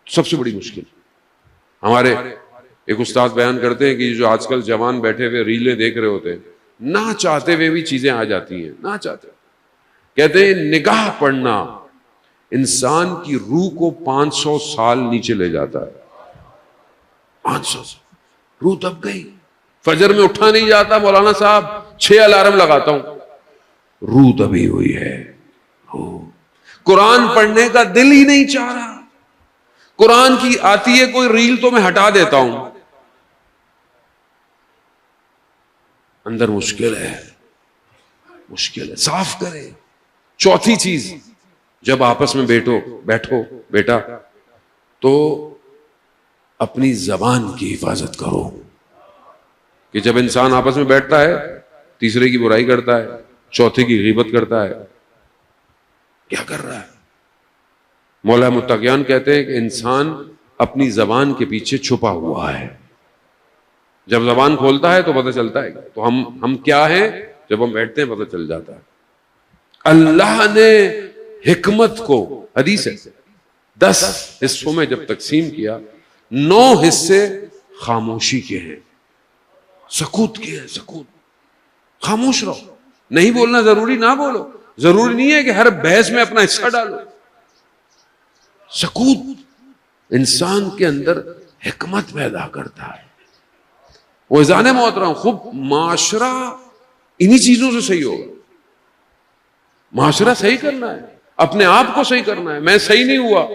سب سے بڑی مشکل. ہمارے ایک استاد بیان کرتے ہیں کہ جو آج کل جوان بیٹھے ہوئے ریلیں دیکھ رہے ہوتے ہیں، نہ چاہتے ہوئے بھی چیزیں آ جاتی ہیں، نہ چاہتے. کہتے ہیں نگاہ پڑنا انسان کی روح کو 500 سال نیچے لے جاتا ہے. 500 سال روح دب گئی. فجر میں اٹھا نہیں جاتا مولانا صاحب، 6 الارم لگاتا ہوں، روح دبی ہوئی ہے. قرآن پڑھنے کا دل ہی نہیں چاہ رہا. قرآن کی آتی ہے کوئی ریل تو میں ہٹا دیتا ہوں. اندر مشکل ہے، مشکل ہے، صاف کرے. چوتھی چیز، جب آپس میں بیٹھو بیٹا تو اپنی زبان کی حفاظت کرو. کہ جب انسان آپس میں بیٹھتا ہے تیسرے کی برائی کرتا ہے، چوتھے کی غیبت کرتا ہے. کیا کر رہا ہے؟ مولا متقیان کہتے ہیں کہ انسان اپنی زبان کے پیچھے چھپا ہوا ہے. جب زبان کھولتا ہے تو پتہ چلتا ہے. تو ہم کیا ہیں، جب ہم بیٹھتے ہیں پتہ چل جاتا ہے. اللہ نے حکمت کو، حدیث ہے، 10 حصوں میں جب تقسیم کیا، 9 حصے خاموشی کے ہیں، سکوت کے ہیں. سکوت، خاموش رہو. نہیں بولنا ضروری، نہ بولو. ضروری نہیں ہے کہ ہر بحث میں اپنا حصہ ڈالو. سکوت انسان کے اندر حکمت پیدا کرتا ہے. وہ اذان محترم خوب معاشرہ انہی چیزوں سے صحیح ہوگا. معاشرہ صحیح کرنا ہے، اپنے آپ کو صحیح کرنا ہے. میں صحیح نہیں ہوا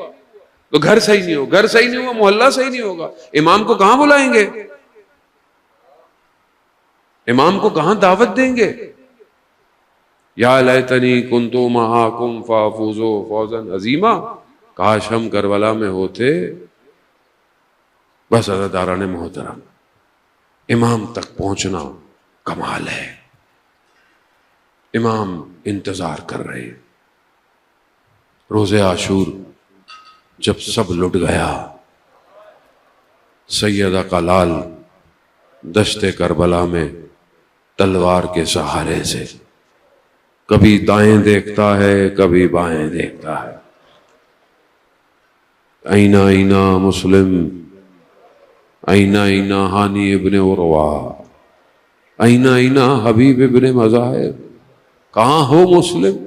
تو گھر صحیح نہیں ہوگا، گھر صحیح نہیں ہوا محلہ صحیح نہیں ہوگا. امام کو کہاں بلائیں گے، امام کو کہاں دعوت دیں گے. یا لیتنی کنت معاکم فافوز فوزا عظیما، کاش ہم کربلا میں ہوتے. بس عزاداران محترم، امام تک پہنچنا کمال ہے. امام انتظار کر رہے ہیں. روز عاشور جب سب لٹ گیا، سیدہ کا لال دشت کربلا میں تلوار کے سہارے سے، کبھی دائیں دیکھتا ہے کبھی بائیں دیکھتا ہے۔ اینا اینا مسلم، اینا اینا ہانی ابن عروہ، اینا اینا حبیب ابن مذاہب، کہاں ہو مسلم؟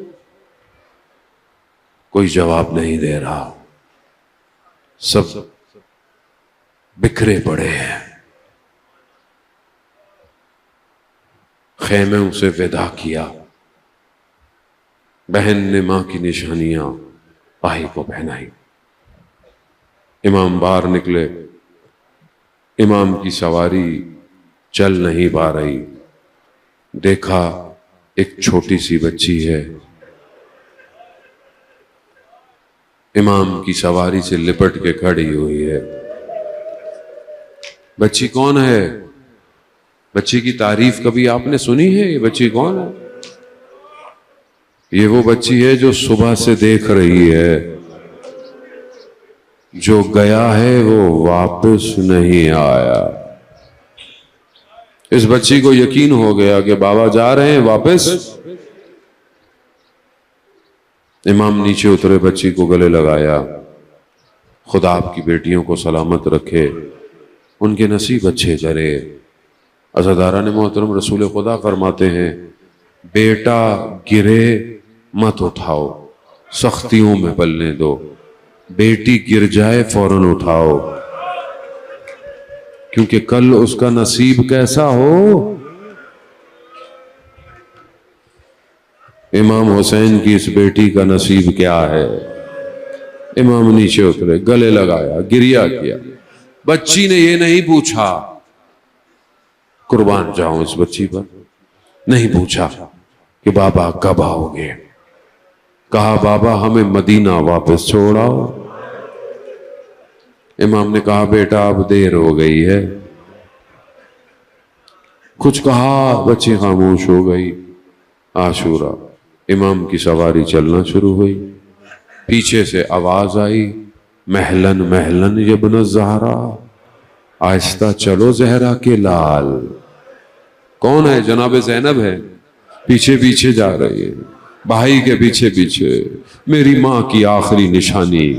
کوئی جواب نہیں دے رہا، سب بکھرے پڑے ہیں۔ خیموں سے ودا کیا، بہن نے ماں کی نشانیاں بھائی کو پہنائی۔ امام باہر نکلے، امام کی سواری چل نہیں پا رہی، دیکھا ایک چھوٹی سی بچی ہے، امام کی سواری سے لپٹ کے کھڑی ہوئی ہے۔ بچی کون ہے؟ بچی کی تعریف کبھی آپ نے سنی ہے؟ یہ بچی کون ہے؟ یہ وہ بچی ہے جو صبح سے دیکھ رہی ہے، جو گیا ہے وہ واپس نہیں آیا۔ اس بچی کو یقین ہو گیا کہ بابا جا رہے ہیں واپس۔ امام نیچے اترے، بچی کو گلے لگایا، خدا آپ کی بیٹیوں کو سلامت رکھے، ان کے نصیب اچھے کرے۔ عزاداران محترم، رسول خدا فرماتے ہیں بیٹا گرے مت اٹھاؤ، سختیوں میں پلنے دو، بیٹی گر جائے فوراً اٹھاؤ، کیونکہ کل اس کا نصیب کیسا ہو۔ امام حسین کی اس بیٹی کا نصیب کیا ہے؟ امام نیچے اترے، گلے لگایا، گریا کیا۔ بچی نے یہ نہیں پوچھا، قربان جاؤں اس بچی پر، نہیں پوچھا کہ بابا کب آؤ گے، کہا بابا ہمیں مدینہ واپس چھوڑاؤ۔ امام نے کہا بیٹا اب دیر ہو گئی ہے، کچھ کہا، بچی خاموش ہو گئی۔ عاشورہ، امام کی سواری چلنا شروع ہوئی، پیچھے سے آواز آئی محلن محلن یبن الزہرا، آہستہ چلو زہرا کے لال۔ کون ہے؟ جناب زینب ہے، پیچھے پیچھے جا رہی ہے، بھائی کے پیچھے پیچھے، میری ماں کی آخری نشانی،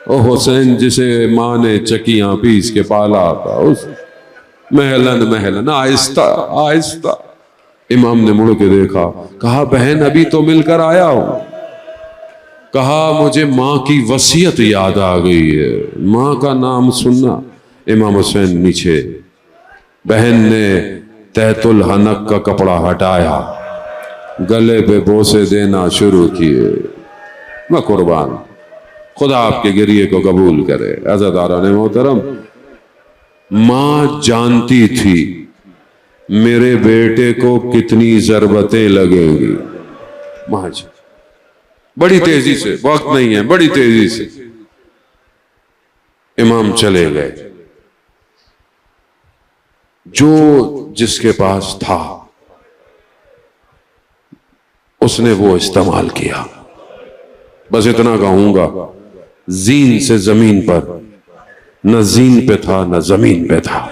او حسین جسے ماں نے چکیاں پیس کے پالا تھا، اس محلن محلن، آہستہ آہستہ۔ امام نے مڑ کے دیکھا، کہا بہن ابھی تو مل کر آیا ہوں۔ کہا مجھے ماں کی وصیت یاد آ گئی ہے، ماں کا نام سننا۔ امام حسین نیچے، بہن نے تحت الحنک کا کپڑا ہٹایا، گلے پہ بوسے دینا شروع کیے۔ میں قربان، خدا آپ کے گریے کو قبول کرے۔ عزاداران محترم، ماں جانتی تھی میرے بیٹے کو کتنی ضربتیں لگیں گی۔ ماں جی بڑی تیزی سے، وقت نہیں ہے، بڑی تیزی سے امام چلے گئے، جو جس کے پاس تھا اس نے وہ استعمال کیا۔ بس اتنا کہوں گا، زین سے زمین پر، نہ زین پہ تھا نہ زمین پہ تھا،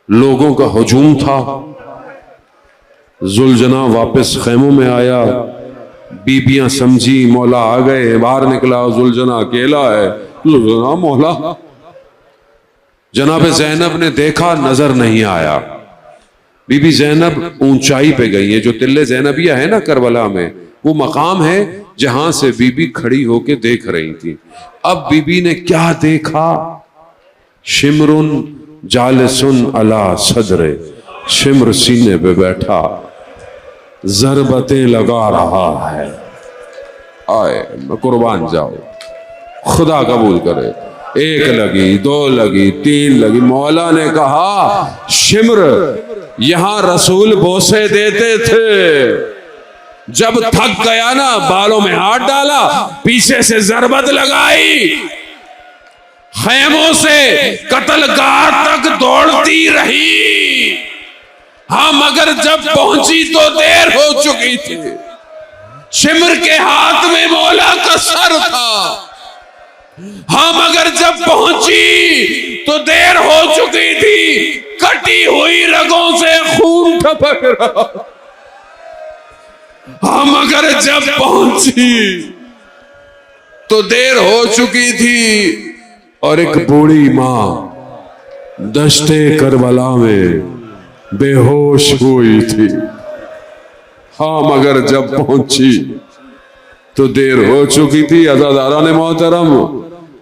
لوگوں کا ہجوم تھا۔ ذوالجناح واپس خیموں میں آیا، بیبیاں سمجھی مولا آ گئے، باہر نکلا، ذوالجناح اکیلا ہے۔ ذوالجناح مولا، جناب زینب نے دیکھا، نظر نہیں آیا۔ بی بی زینب اونچائی پہ گئی ہے، جو تل زینبیہ ہے نا کربلا میں، وہ مقام ہے جہاں سے بی بی کھڑی ہو کے دیکھ رہی تھی۔ اب بی بی نے کیا دیکھا؟ شمرن جالسن علی صدر، شمر سینے پہ بیٹھا ضربتیں لگا رہا ہے۔ آئے قربان جاؤ، خدا قبول کرے۔ ایک لگی، دو لگی، تین لگی۔ مولا نے کہا شمر، یہاں رسول بوسے دیتے تھے، جب تھک گیا نا بالوں میں ہاتھ ڈالا، پیچھے سے ضربت لگائی، خیموں سے قتل گاہ تک دوڑتی رہی۔ ہاں مگر جب پہنچی تو دیر ہو چکی تھی۔ شمر کے ہاتھ میں مولا کا سر تھا، ہاں مگر جب پہنچی تو دیر ہو چکی تھی، کٹی ہوئی رگوں سے خون ٹپک رہا، ہم اگر جب پہنچی تو دیر ہو چکی تھی، اور ایک بوڑھی ماں دشتے کربلا میں بے ہوش ہوئی تھی، ہم اگر جب پہنچی تو دیر ہو چکی تھی۔ عزاداران محترم،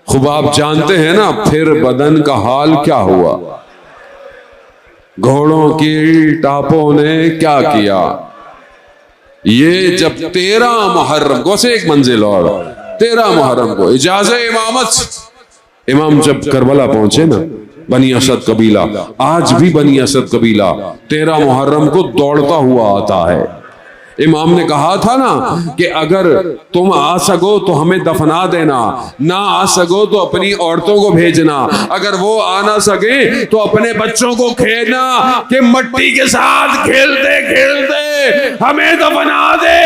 خوب آپ جانتے ہیں نا پھر بدن کا حال کیا ہوا، گھوڑوں کی ٹاپوں نے کیا کیا۔ یہ جب 13 محرم کو سے ایک منزل اور 13 محرم کو اجازت امامت، امام جب کربلا پہنچے نا، بنی اسد قبیلہ، آج بھی بنی اسد قبیلہ 13 محرم کو دوڑتا ہوا آتا ہے۔ امام نے کہا تھا نا کہ اگر تم آ سکو تو ہمیں دفنا دینا، نہ آ سکو تو اپنی عورتوں کو بھیجنا، اگر وہ آ نہ سکے تو اپنے بچوں کو کھیلنا کہ مٹی کے ساتھ کھیلتے کھیلتے ہمیں دفنا دے۔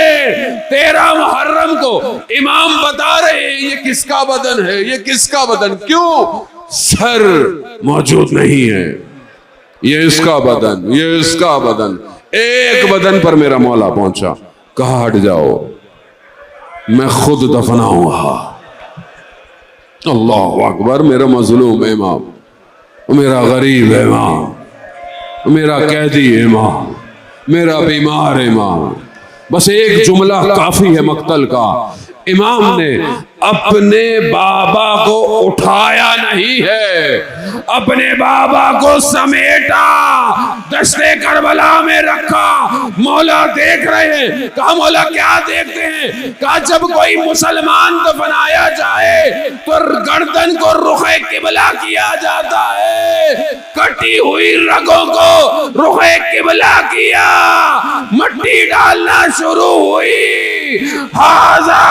13 محرم کو امام بتا رہے ہیں یہ کس کا بدن ہے، یہ کس کا بدن، کیوں؟ سر موجود نہیں ہے، یہ اس کا بدن، یہ اس کا بدن۔ ایک بدن پر میرا مولا پہنچا، کہا ہٹ جاؤ میں خود دفناؤں گا۔ اللہ اکبر، میرا مظلوم امام، میرا غریب امام، میرا قیدی امام، میرا بیمار امام، بس ایک جملہ کافی ہے مقتل کا۔ امام نے اپنے بابا کو اٹھایا نہیں ہے، اپنے بابا کو سمیٹا، دشتے کربلا میں رکھا۔ مولا دیکھ رہے ہیں، کہا مولا کیا دیکھتے ہیں؟ کہا جب کوئی مسلمان دفنایا جائے تو گردن کو رخ قبلہ کیا جاتا ہے، کٹی ہوئی رگوں کو رخ قبلہ کیا، مٹی ڈالنا شروع ہوئی۔ ہذا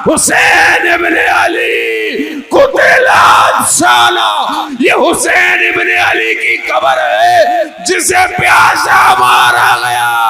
حسین ابن علی قتلت شالا، یہ حسین ابن علی کی قبر ہے جسے پیاسا مارا گیا۔